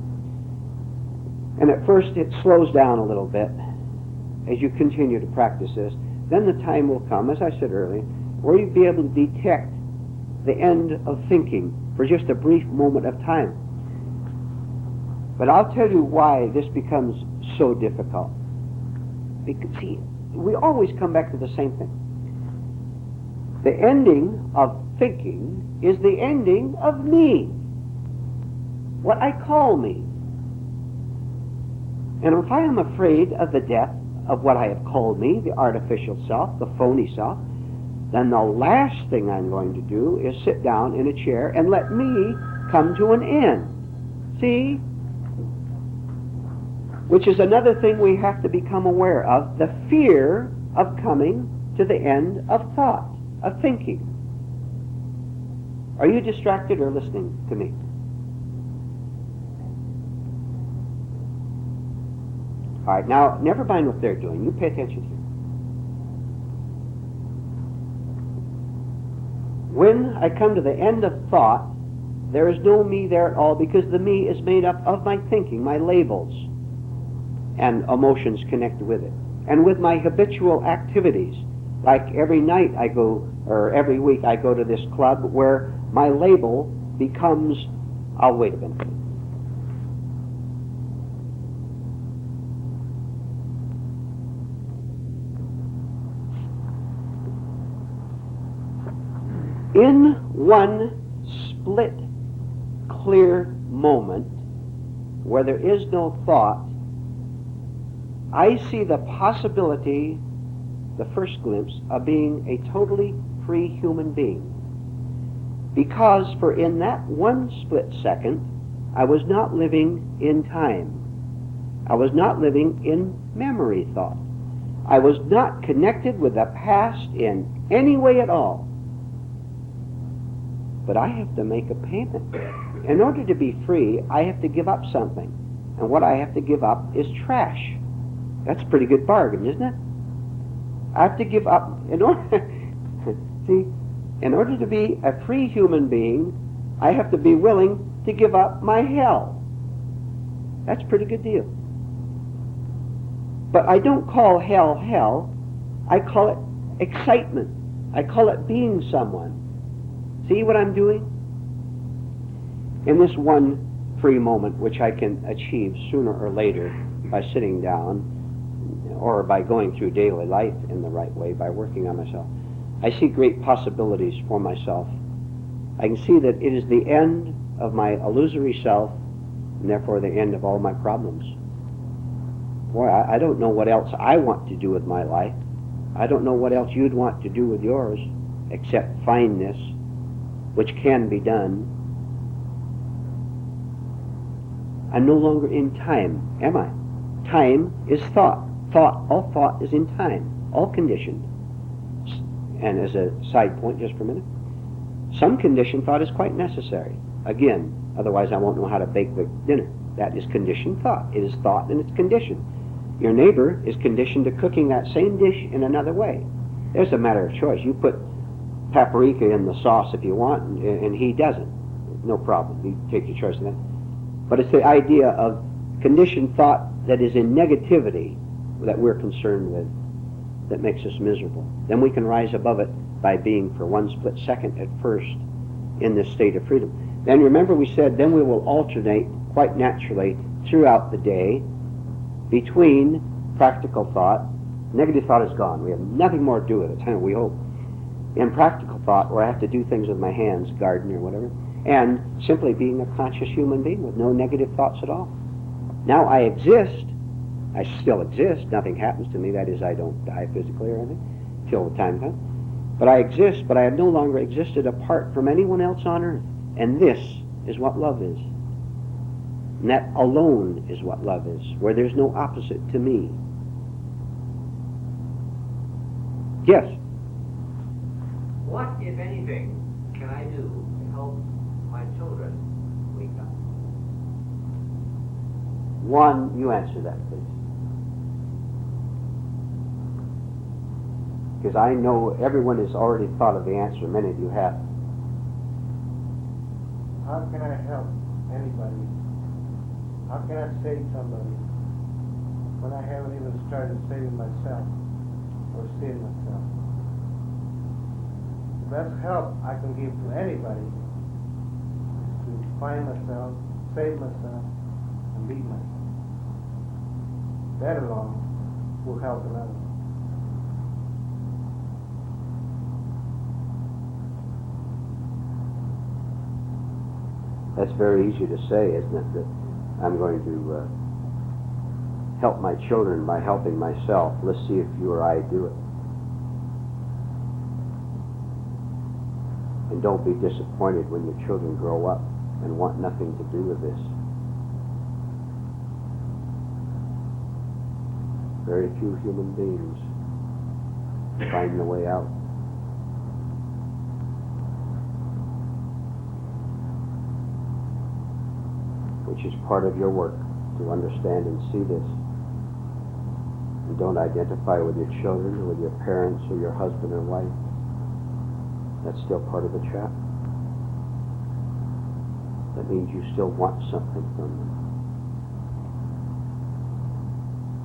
And at first it slows down a little bit as you continue to practice this. Then the time will come, as I said earlier, where you'll be able to detect the end of thinking for just a brief moment of time. But I'll tell you why this becomes so difficult. Because, see, we always come back to the same thing. The ending of thinking is the ending of me, what I call me. And if I am afraid of the death of what I have called me, the artificial self, the phony self, then the last thing I'm going to do is sit down in a chair and let me come to an end. See? Which is another thing we have to become aware of, the fear of coming to the end of thought, of thinking. Are you distracted or listening to me? All right, now, never mind what they're doing. You pay attention here. When I come to the end of thought, there is no me there at all, because the me is made up of my thinking, my labels, and emotions connected with it. And with my habitual activities, like every night I go, or every week I go to this club where my label becomes, I'll wait a minute. In one split, clear moment where there is no thought, I see the possibility, the first glimpse, of being a totally free human being. Because for in that one split second, I was not living in time. I was not living in memory thought. I was not connected with the past in any way at all. But I have to make a payment. In order to be free, I have to give up something. And what I have to give up is trash. That's a pretty good bargain, isn't it? I have to give up, in order to be a free human being, I have to be willing to give up my hell. That's a pretty good deal. But I don't call hell hell. I call it excitement. I call it being someone. See what I'm doing? In this one free moment, which I can achieve sooner or later by sitting down, or by going through daily life in the right way, by working on myself, I see great possibilities for myself. I can see that it is the end of my illusory self, and therefore the end of all my problems. Boy, I don't know what else I want to do with my life. I don't know what else you'd want to do with yours, except find this, which can be done. I'm no longer in time, am I? Time is thought. All thought is in time, all conditioned. And as a side point, just for a minute, some conditioned thought is quite necessary. Again, otherwise I won't know how to bake the dinner. That is conditioned thought. It is thought and it's conditioned. Your neighbor is conditioned to cooking that same dish in another way. There's a matter of choice. You put paprika in the sauce if you want, and he doesn't. No problem. You take your choice of that. But it's the idea of conditioned thought that is in negativity that we're concerned with that makes us miserable. Then we can rise above it by being for one split second at first in this state of freedom. Then remember we said then we will alternate quite naturally throughout the day between practical thought. Negative thought is gone. We have nothing more to do with it, we hope. In practical thought, where I have to do things with my hands, garden or whatever, and simply being a conscious human being with no negative thoughts at all. Now I exist. I still exist. Nothing happens to me. That is, I don't die physically or anything till the time comes. But I exist, but I have no longer existed apart from anyone else on earth. And this is what love is. And that alone is what love is, where there's no opposite to me. Yes? What, if anything, can I do to help my children wake up? One, you answer that, please. Because I know everyone has already thought of the answer. Many of you have. How can I help anybody? How can I save somebody when I haven't even started saving myself or seeing myself? The best help I can give to anybody is to find myself, save myself, and be myself. That alone will help another. That's very easy to say, isn't it? That I'm going to help my children by helping myself. Let's see if you or I do it. And don't be disappointed when your children grow up and want nothing to do with this. Very few human beings find the way out. Which is part of your work, to understand and see this. And don't identify with your children or with your parents or your husband or wife. That's still part of the trap. That means you still want something from them.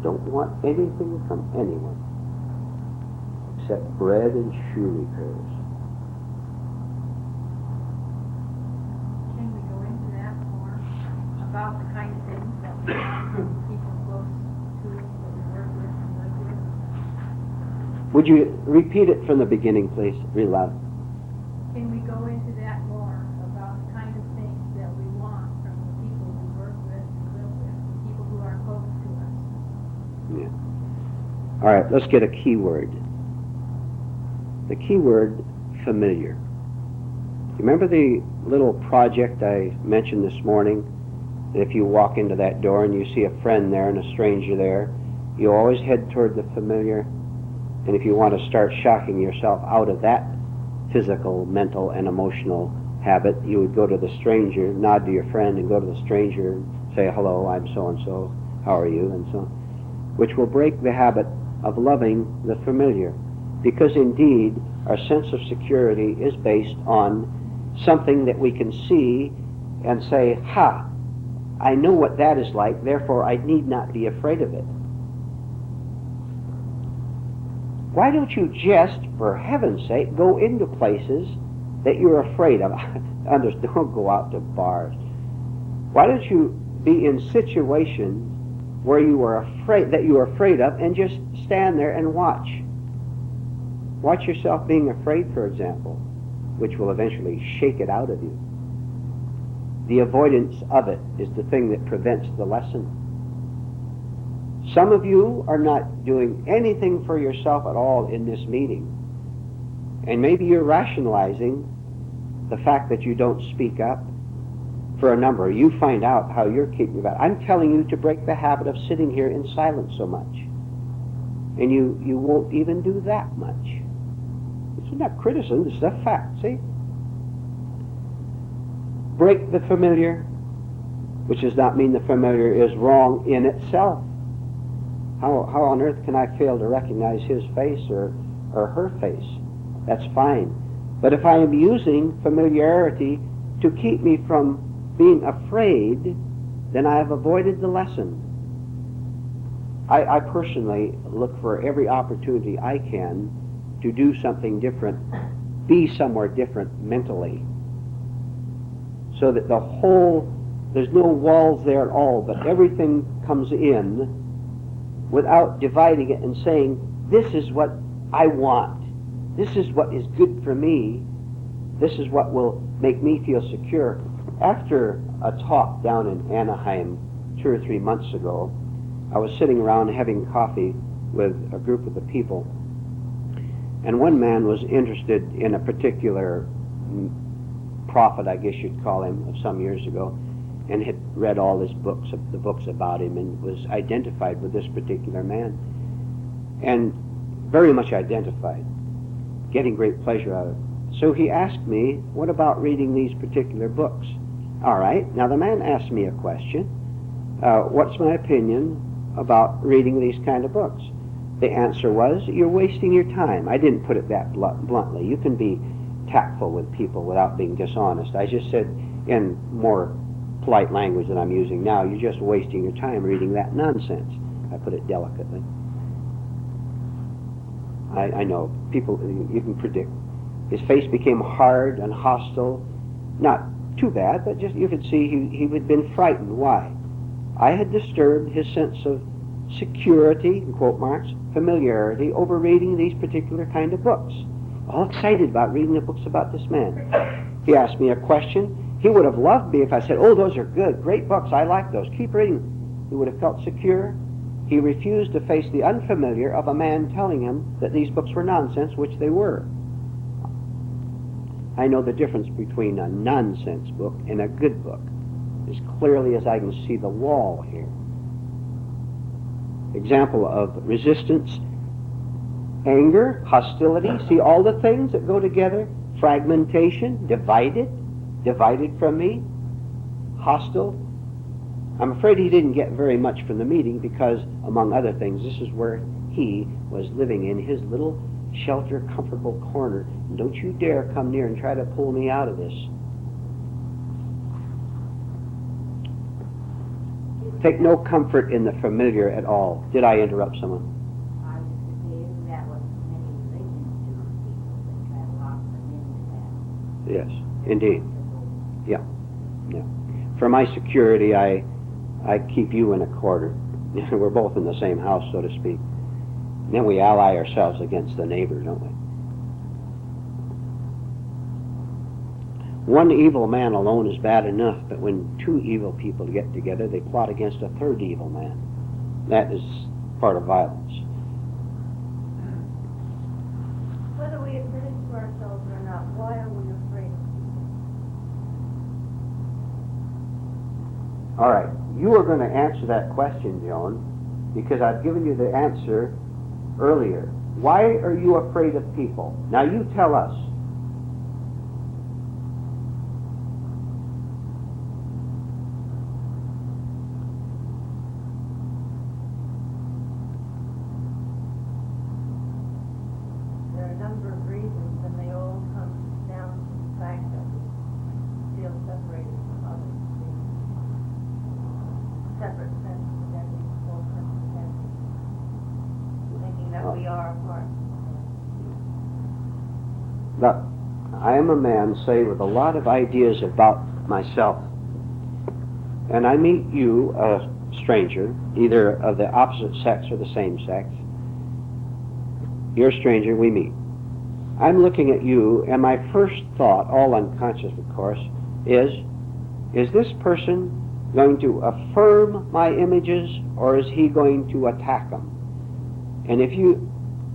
Don't want anything from anyone except bread and shoe repairs. Can we go into that more about the kind of things that we want from people close to us that we work with and live with? Would you repeat it from the beginning, please, real loud? Can we go into that more about the kind of things that we want from the people we work with and live with, the people who are close to us? Yeah. All right, let's get a key word. The key word, familiar. Remember the little project I mentioned this morning? If you walk into that door and you see a friend there and a stranger there, you always head toward the familiar. And if you want to start shocking yourself out of that physical, mental, and emotional habit, you would go to the stranger, nod to your friend, and go to the stranger and say, hello, I'm so-and-so, how are you, and so on, which will break the habit of loving the familiar. Because indeed, our sense of security is based on something that we can see and say, ha, I know what that is like, therefore I need not be afraid of it. Why don't you just, for heaven's sake, go into places that you're afraid of? Don't go out to bars. Why don't you be in situations where you are afraid, that you are afraid of, and just stand there and watch? Watch yourself being afraid, for example, which will eventually shake it out of you. The avoidance of it is the thing that prevents the lesson. Some of you are not doing anything for yourself at all in this meeting. And maybe you're rationalizing the fact that you don't speak up for a number. You find out how you're keeping about it. I'm telling you to break the habit of sitting here in silence so much. And you won't even do that much. It's not criticism, this is a fact, see? Break the familiar, which does not mean the familiar is wrong in itself. How on earth can I fail to recognize his face or her face? That's fine. But if I am using familiarity to keep me from being afraid, then I have avoided the lesson. I personally look for every opportunity I can to do something different, be somewhere different mentally, so that there's no walls there at all, but everything comes in without dividing it and saying, this is what I want. This is what is good for me. This is what will make me feel secure. After a talk down in Anaheim 2 or 3 months ago, I was sitting around having coffee with a group of the people. And one man was interested in a particular prophet, I guess you'd call him, of some years ago, and had read all his books, the books about him, and was identified with this particular man, and very much identified, getting great pleasure out of it. So he asked me, what about reading these particular books? All right, now the man asked me a question. What's my opinion about reading these kind of books? The answer was, you're wasting your time. I didn't put it that bluntly. You can be tactful with people without being dishonest. I just said in more polite language than I'm using now, you're just wasting your time reading that nonsense. I put it delicately. I know, people, you can predict. His face became hard and hostile. Not too bad, but just you could see he had been frightened. Why? I had disturbed his sense of security, in quote marks, familiarity, over reading these particular kind of books. All excited about reading the books about this man. He asked me a question. He would have loved me if I said, oh, those are good, great books, I like those, keep reading them. He would have felt secure. He refused to face the unfamiliar of a man telling him that these books were nonsense, which they were. I know the difference between a nonsense book and a good book as clearly as I can see the wall here. Example of resistance, anger, hostility, see all the things that go together, fragmentation, divided from me, hostile. I'm afraid he didn't get very much from the meeting because, among other things, this is where he was living in his little shelter, comfortable corner. Don't you dare come near and try to pull me out of this. Take no comfort in the familiar at all. Did I interrupt someone? I was to say, isn't that what many religions do to people that try to lock them into that? Yes, indeed. Yeah. For my security, I keep you in a corner. We're both in the same house, so to speak. And then we ally ourselves against the neighbor, don't we? One evil man alone is bad enough, but when two evil people get together, they plot against a third evil man. That is part of violence. Whether we admit it to ourselves or not, why are we afraid of people? All right, you are going to answer that question, Joan, because I've given you the answer earlier. Why are you afraid of people? Now you tell us. There are a number of reasons, and they all come down to the fact that we feel separated from others. The separate sense of identity, false sense of identity. Thinking that we are apart. Look, I am a man, say, with a lot of ideas about myself. And I meet you, a stranger, either of the opposite sex or the same sex. You're a stranger, we meet. I'm looking at you, and my first thought, all unconscious of course, is this person going to affirm my images, or is he going to attack them? And if you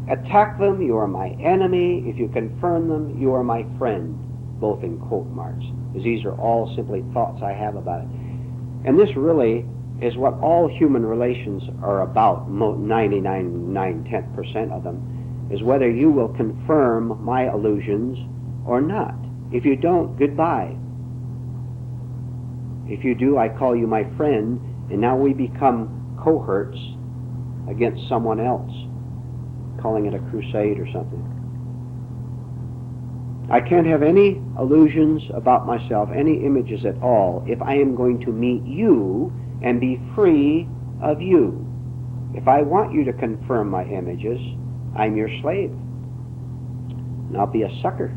attack them, you are my enemy. If you confirm them, you are my friend, both in quote marks, because these are all simply thoughts I have about it. And this really is what all human relations are about, 99.9% of them, is whether you will confirm my illusions or not. If you don't, goodbye. If you do, I call you my friend, and now we become cohorts against someone else, calling it a crusade or something. I can't have any illusions about myself, any images at all, if I am going to meet you and be free of you. If I want you to confirm my images, I'm your slave. And I'll be a sucker.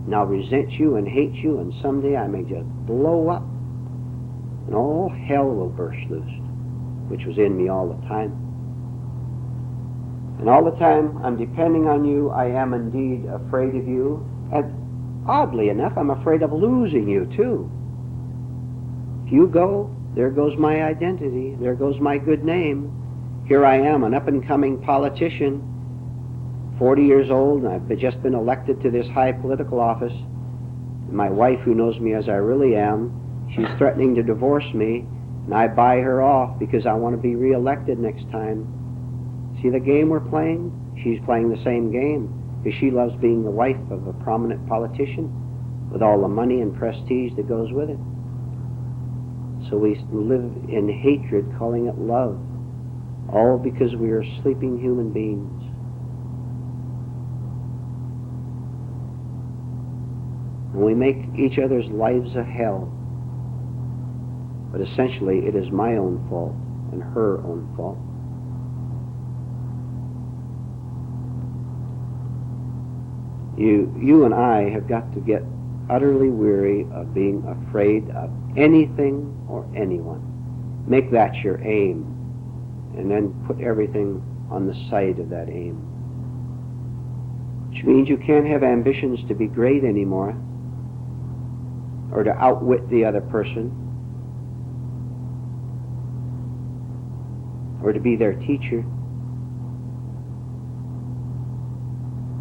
And I'll resent you and hate you, and someday I may just blow up. And all hell will burst loose, which was in me all the time. And all the time I'm depending on you, I am indeed afraid of you. And oddly enough, I'm afraid of losing you too. If you go, there goes my identity, there goes my good name. Here I am, an up-and-coming politician, 40 years old, and I've just been elected to this high political office. My wife, who knows me as I really am, she's threatening to divorce me, and I buy her off because I want to be re-elected next time. See the game we're playing? She's playing the same game because she loves being the wife of a prominent politician with all the money and prestige that goes with it. So we live in hatred, calling it love, all because we are sleeping human beings. And we make each other's lives a hell. But essentially, it is my own fault and her own fault. You and I have got to get utterly weary of being afraid of anything or anyone. Make that your aim, and then put everything on the side of that aim. Which means you can't have ambitions to be great anymore, or to outwit the other person, or to be their teacher,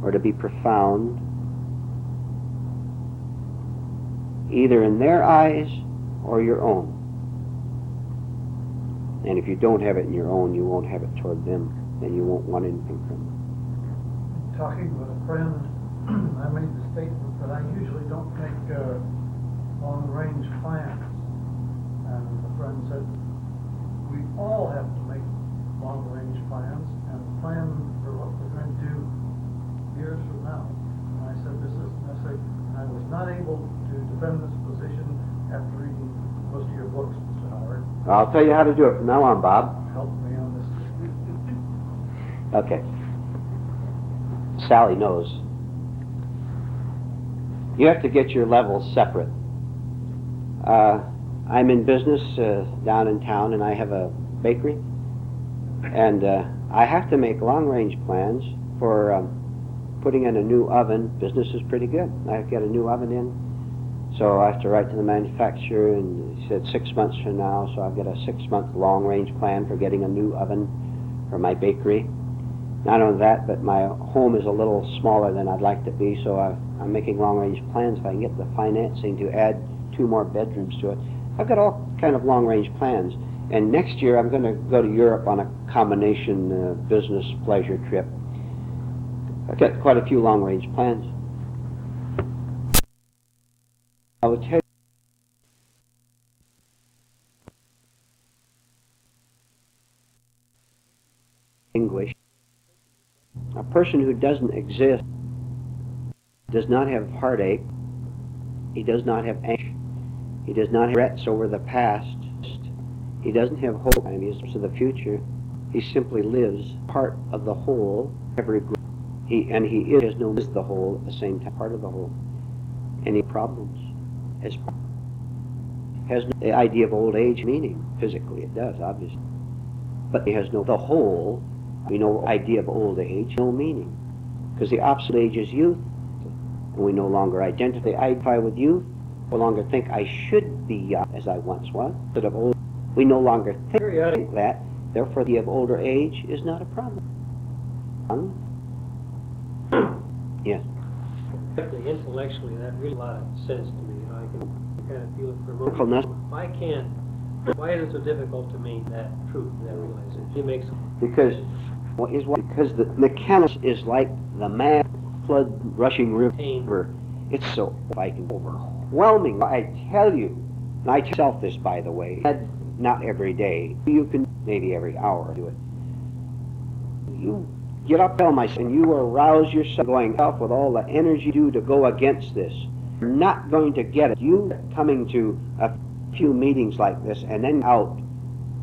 or to be profound, either in their eyes or your own. And if you don't have it in your own, you won't have it toward them, and you won't want anything from them. Talking with a friend, I made the statement that I usually don't make long-range plans. And the friend said, we all have to make long-range plans and plan for what we're going to do years from now. And I said, this isn't necessary. And I was not able to defend this position after reading most of your books, Mr. Howard. I'll tell you how to do it from now on, Bob. Help me on this. Okay. Sally knows. You have to get your levels separate. I'm in business down in town, and I have a bakery. And I have to make long-range plans for putting in a new oven. Business is pretty good. I have to get a new oven in. So I have to write to the manufacturer, and he said 6 months from now, so I've got a 6-month long-range plan for getting a new oven for my bakery. Not only that, but my home is a little smaller than I'd like to be, so I'm making long-range plans if I can get the financing to add 2 more bedrooms to it. I've got all kind of long-range plans. And next year I'm going to go to Europe on a combination business pleasure trip. I've got quite a few long-range plans. I will tell you, English, a person who doesn't exist does not have heartache, he does not have anger, he does not have regrets over the past, he doesn't have hope and he's to the future. He simply lives part of the whole, every group. He is no is the whole at the same time, part of the whole. Any problems has no, the idea of old age meaning. Physically it does, obviously. But it has no, the whole, we know idea of old age, no meaning. Because the opposite age is youth. And we no longer identify with youth, no longer think I should be young as I once was, instead of old. We no longer think that, therefore the of older age is not a problem. Yes. Intellectually, that really makes a lot of sense to me. You know, I can kind of feel it for a moment. If I can't, why is it so difficult to me that truth, that realization? It makes because the mechanics is like the mad flood rushing river. It's so overwhelming. I tell you, and I tell myself this, by the way, not every day. You can maybe every hour do it. You get up, tell myself, and you arouse yourself going off with all the energy you do to go against this. You're not going to get it. You coming to a few meetings like this and then out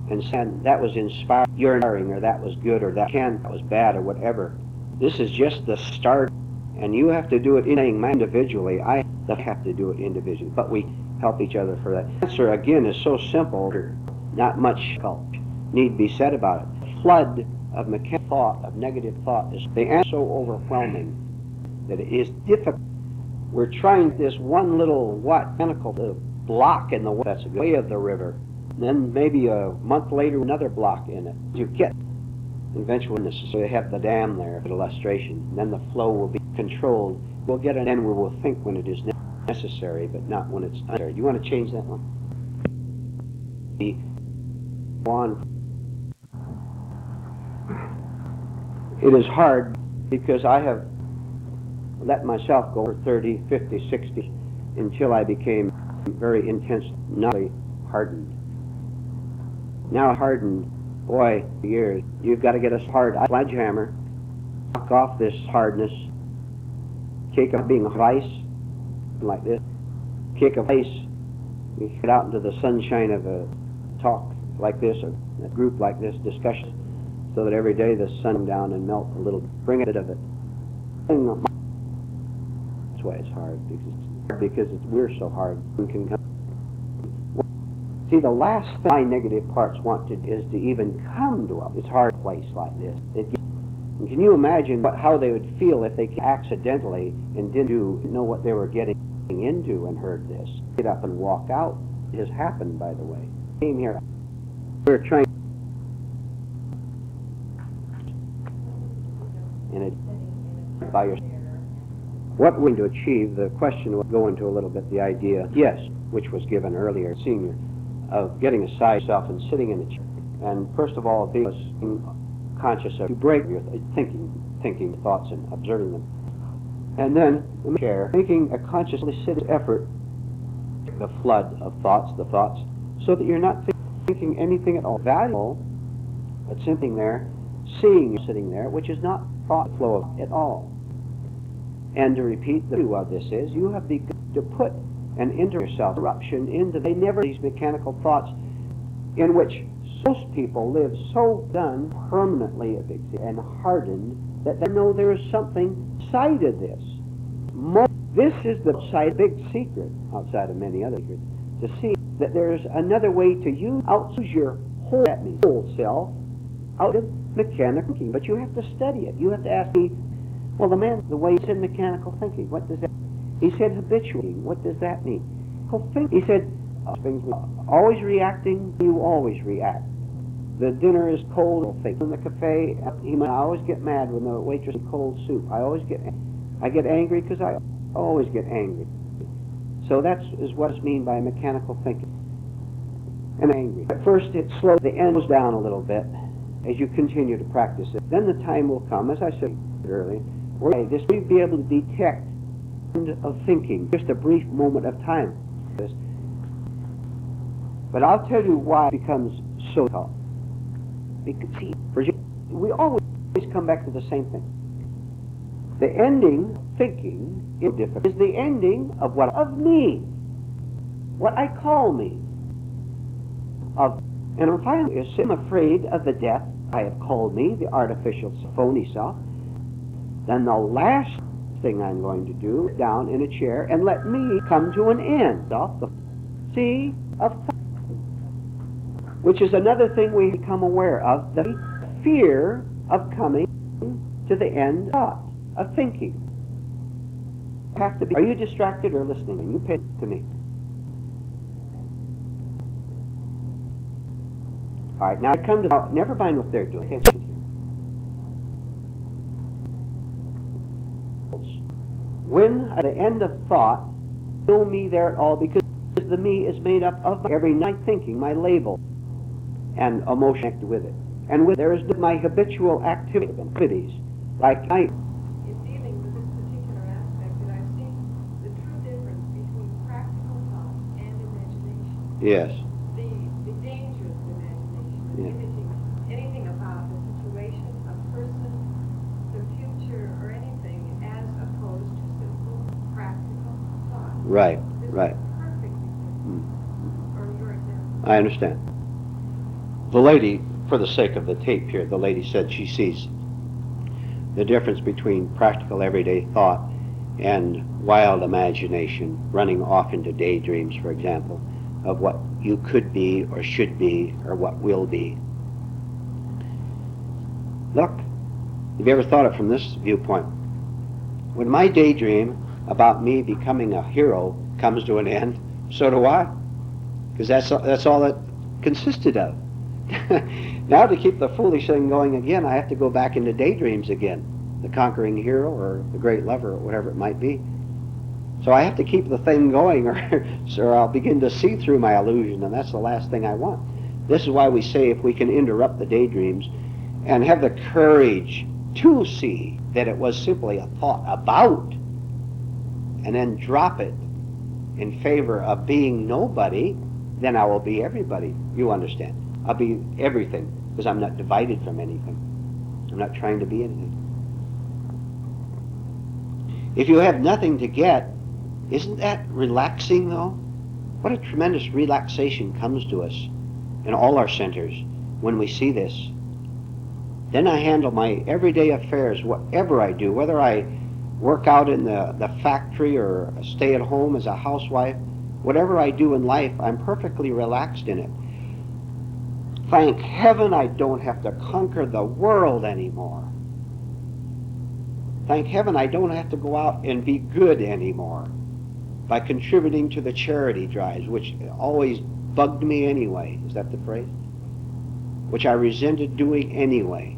and saying that was inspiring, you're inspiring, or that was good, or that was bad, or whatever. This is just the start, and you have to do it individually. I have to do it individually, but we help each other for that. The answer, again, is so simple. Not much need be said about it. The flood of mechanical thought, of negative thought, is the answer so overwhelming that it is difficult. We're trying this one little mechanical block in the way, that's the way of the river. And then maybe a month later, another block in it. You get eventually, so they have the dam there for illustration. Then the flow will be controlled. We'll get an end where we'll think when it is necessary, but not when it's unnecessary. Do you want to change that one? It is hard because I have let myself go for 30, 50, 60 until I became very intensely hardened. Now hardened, boy, years, you've got to get us hard. Sledgehammer, knock off this hardness, kick of being of ice, like this, kick of ice, we get out into the sunshine of a talk like this, or a group like this, discussion, so that every day the sun come down and melt a little, bring a bit of it. That's why it's hard, because we're so hard. See, the last thing my negative parts want to do is to even come to this hard place like this. And can you imagine how they would feel if they accidentally and didn't know what they were getting into and heard this? Get up and walk out. It has happened, by the way. Came here. We're trying. And it by your. What we're going to achieve, the question will go into a little bit the idea, yes, which was given earlier, senior, of getting aside yourself and sitting in the chair. And first of all, being conscious of, to break your thinking thoughts and observing them. And then, in the chair, making a consciously sit effort, the flood of thoughts, so that you're not thinking anything at all valuable, but sitting there, seeing you sitting there, which is not thought flow at all. And to repeat, the view of this is, you have to put an interruption into these mechanical thoughts in which most people live so done permanently and hardened that they know there is something outside of this. This is the big secret, outside of many other secrets, to see that there is another way to use your whole self out of mechanical thinking. But you have to study it. You have to ask me, well, the way he said mechanical thinking, what does that mean? He said habitually, what does that mean? He said, always reacting, you always react. The dinner is cold, in the cafe, I always get mad when the waitress is cold soup. I get angry because I always get angry. So that is what is mean by mechanical thinking. And angry. At first it slows the end down a little bit as you continue to practice it. Then the time will come, as I said earlier, where this will be able to detect of thinking, just a brief moment of time. But I'll tell you why it becomes so tough. Because, see, we always come back to the same thing. The ending, thinking, is the ending of what of me, what I call me. And if I'm afraid of the death I have called me, the artificial phony self, then the last thing I'm going to do is down in a chair and let me come to an end of the sea of thought, which is another thing we become aware of, the fear of coming to the end of thinking. Are you distracted or listening? You pay to me. All right, now I come to, never mind what they're doing. Attention here. When at the end of thought, no me there at all, because the me is made up of every night thinking, my label, and emotion connected with it. And there is my habitual activities, like night. In dealing with this particular aspect, that I've seen the true difference between practical thought and imagination. Yes. The danger of imagination, Yeah. anything about the situation, a person, the future, or anything, as opposed to simple practical thought. Right, This right. is perfectly different from your example. I understand. The lady, for the sake of the tape here, the lady said she sees the difference between practical everyday thought and wild imagination, running off into daydreams, for example, of what you could be or should be or what will be. Look, have you ever thought it from this viewpoint? When my daydream about me becoming a hero comes to an end, so do I. Because that's all it consisted of. Now to keep the foolish thing going again, I have to go back into daydreams again. The conquering hero or the great lover or whatever it might be. So I have to keep the thing going or I'll begin to see through my illusion, and that's the last thing I want. This is why we say if we can interrupt the daydreams and have the courage to see that it was simply a thought about, and then drop it in favor of being nobody, then I will be everybody. You understand? I'll be everything, because I'm not divided from anything. I'm not trying to be anything. If you have nothing to get, isn't that relaxing, though? What a tremendous relaxation comes to us in all our centers when we see this. Then I handle my everyday affairs, whatever I do, whether I work out in the factory or stay at home as a housewife, whatever I do in life, I'm perfectly relaxed in it. Thank heaven I don't have to conquer the world anymore. Thank heaven I don't have to go out and be good anymore by contributing to the charity drives, which always bugged me anyway. Is that the phrase? Which I resented doing anyway.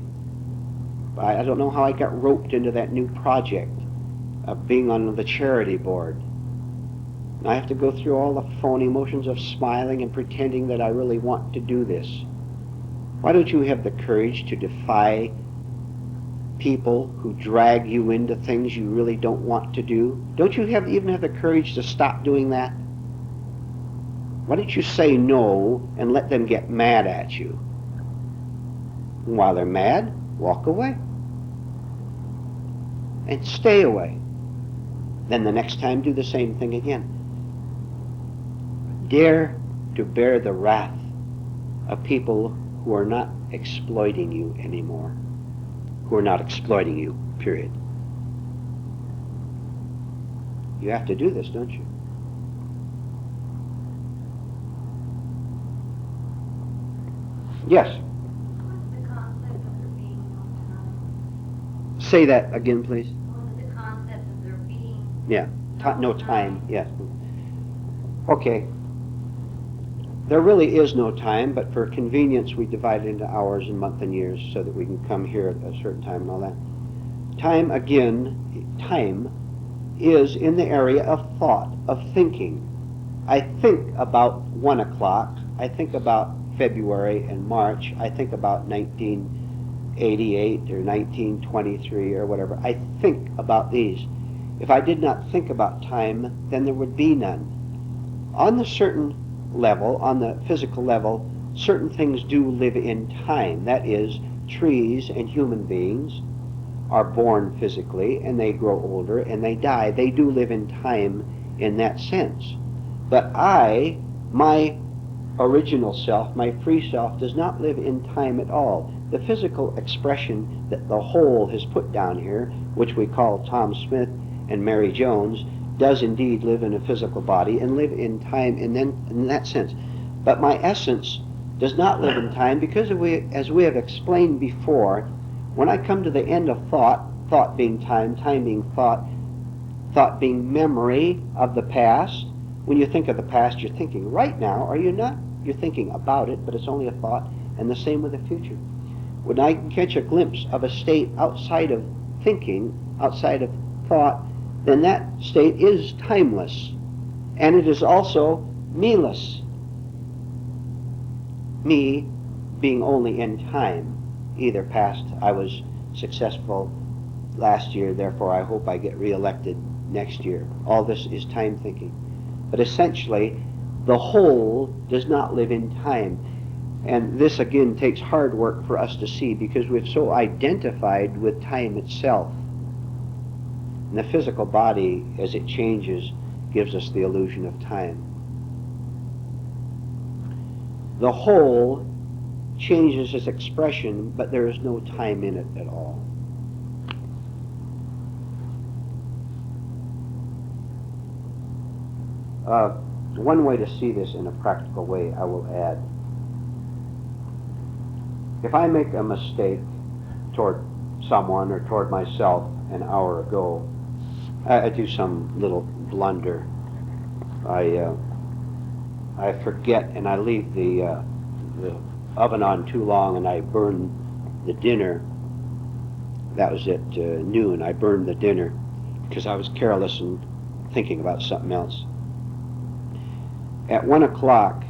I don't know how I got roped into that new project of being on the charity board. And I have to go through all the phony motions of smiling and pretending that I really want to do this. Why don't you have the courage to defy people who drag you into things you really don't want to do? Don't you even have the courage to stop doing that? Why don't you say no and let them get mad at you? And while they're mad, walk away. And stay away. Then the next time do the same thing again. Dare to bear the wrath of people who are not exploiting you anymore. Who are not exploiting you, period. You have to do this, don't you? Yes? What's the concept of there being no time? Say that again, please. What's the concept of there being Yeah. No time, yes. Okay. There really is no time, but for convenience we divide it into hours and months and years so that we can come here at a certain time and all that. Time, again, time is in the area of thought, of thinking. I think about 1 o'clock. I think about February and March. I think about 1988 or 1923 or whatever. I think about these. If I did not think about time, then there would be none. On the certain level, on the physical level, certain things do live in time. That is, trees and human beings are born physically and they grow older and they die. They do live in time in that sense. But my original self, my free self, does not live in time at all. The physical expression that the whole has put down here, which we call Tom Smith and Mary Jones, does indeed live in a physical body and live in time in that sense. But my essence does not live in time because as we have explained before, when I come to the end of thought, thought being time, time being thought, thought being memory of the past, when you think of the past, you're thinking right now, are you not? You're thinking about it, but it's only a thought, and the same with the future. When I catch a glimpse of a state outside of thinking, outside of thought, then that state is timeless, and it is also me-less. Me being only in time, either past, I was successful last year, therefore I hope I get reelected next year. All this is time thinking. But essentially, the whole does not live in time. And this again takes hard work for us to see because we've so identified with time itself. And the physical body, as it changes, gives us the illusion of time. The whole changes its expression, but there is no time in it at all. One way to see this in a practical way, I will add. If I make a mistake toward someone or toward myself an hour ago, I do some little blunder. I forget and I leave the oven on too long and I burned the dinner. That was at noon. I burned the dinner because I was careless and thinking about something else. At 1 o'clock,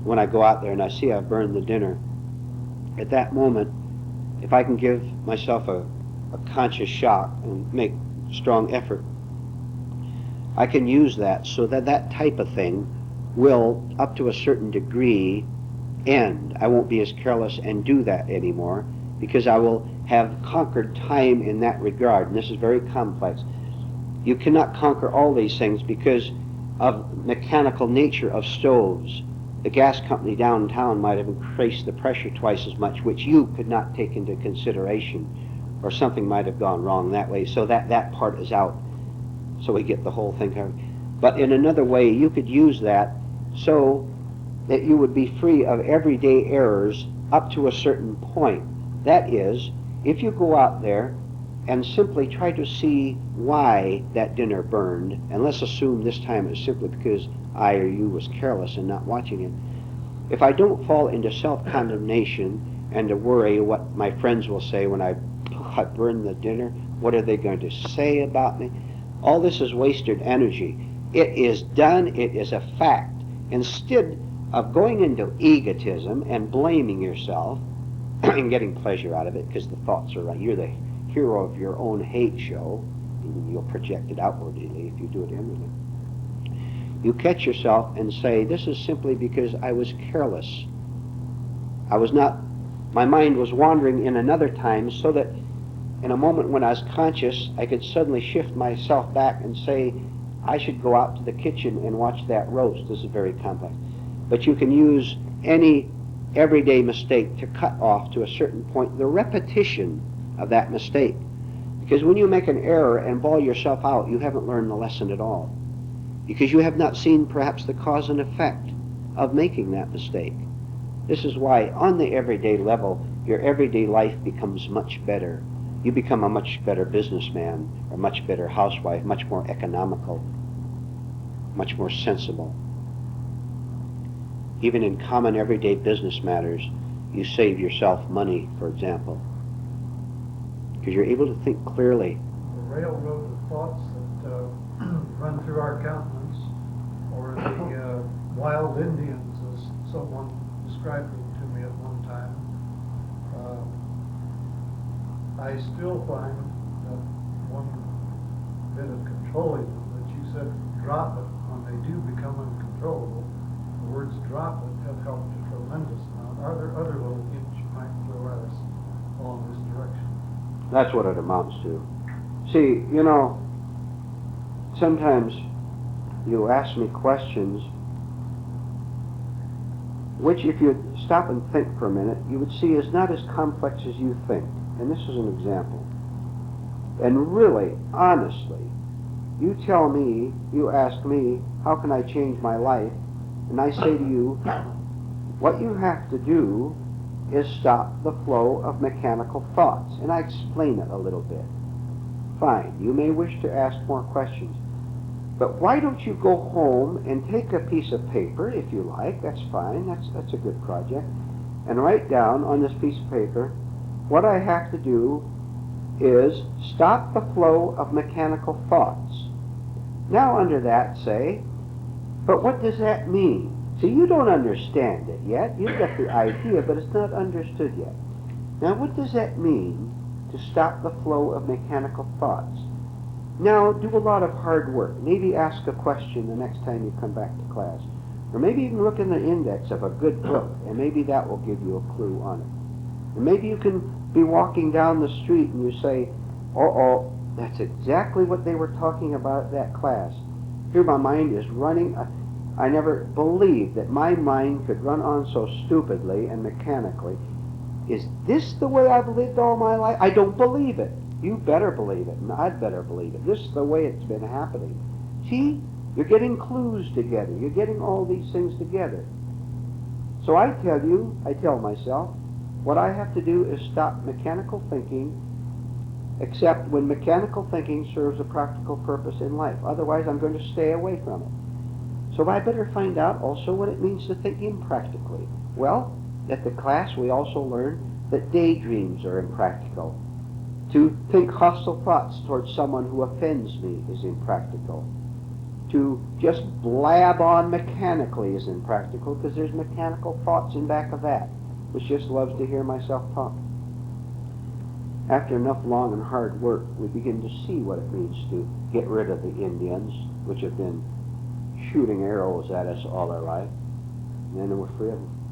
when I go out there and I see I've burned the dinner, at that moment, if I can give myself a conscious shock and make strong effort, I can use that so that that type of thing will, up to a certain degree, end. I won't be as careless and do that anymore because I will have conquered time in that regard. And this is very complex. You cannot conquer all these things because of mechanical nature of stoves. The gas company downtown might have increased the pressure twice as much, which you could not take into consideration, or something might have gone wrong that way, so that part is out. So we get the whole thing covered. But in another way, you could use that so that you would be free of everyday errors up to a certain point. That is, if you go out there and simply try to see why that dinner burned, and let's assume this time it's simply because I or you was careless and not watching it. If I don't fall into self-condemnation and to worry what my friends will say when I burn the dinner, what are they going to say about me? All this is wasted energy. It is done, it is a fact. Instead of going into egotism and blaming yourself and getting pleasure out of it because the thoughts are right, you're the hero of your own hate show, and you'll project it outwardly if you do it inwardly. You catch yourself and say, this is simply because I was careless. My mind was wandering in another time, so that in a moment when I was conscious, I could suddenly shift myself back and say, I should go out to the kitchen and watch that roast. This is very complex. But you can use any everyday mistake to cut off to a certain point the repetition of that mistake. Because when you make an error and bawl yourself out, you haven't learned the lesson at all. Because you have not seen perhaps the cause and effect of making that mistake. This is why on the everyday level, your everyday life becomes much better. You become a much better businessman, or much better housewife, much more economical, much more sensible. Even in common everyday business matters, you save yourself money, for example, because you're able to think clearly. The railroad of thoughts that run through our countenance, or the wild Indians, as someone described them to me at one time. I still find that one bit of controlling them that you said, drop it when they do become uncontrollable. The words drop it have helped a tremendous amount. Are there other little hints you might throw at us along this direction? That's what it amounts to. See, you know, sometimes you ask me questions which, if you stop and think for a minute, you would see is not as complex as you think. And this is an example. And really, honestly, you tell me, you ask me, how can I change my life? And I say to you, what you have to do is stop the flow of mechanical thoughts. And I explain it a little bit. Fine, you may wish to ask more questions. But why don't you go home and take a piece of paper, if you like, that's fine, that's a good project, and write down on this piece of paper, what I have to do is stop the flow of mechanical thoughts. Now under that say, but what does that mean? See, you don't understand it yet. You've got the idea, but it's not understood yet. Now what does that mean to stop the flow of mechanical thoughts? Now do a lot of hard work. Maybe ask a question the next time you come back to class. Or maybe even look in the index of a good book, and maybe that will give you a clue on it. And maybe you can be walking down the street and you say, oh, that's exactly what they were talking about at that class. Here my mind is running. I never believed that my mind could run on so stupidly and mechanically. Is this the way I've lived all my life? I don't believe it. You better believe it, and I'd better believe it. This is the way it's been happening. See, you're getting clues together. You're getting all these things together. So I tell myself, what I have to do is stop mechanical thinking, except when mechanical thinking serves a practical purpose in life. Otherwise, I'm going to stay away from it. So I better find out also what it means to think impractically. Well, At the class, we also learned that daydreams are impractical. To think hostile thoughts towards someone who offends me is impractical. To just blab on mechanically is impractical, because there's mechanical thoughts in back of that, which just loves to hear myself talk. After enough long and hard work, we begin to see what it means to get rid of the Indians, which have been shooting arrows at us all our life, and then we're free of them.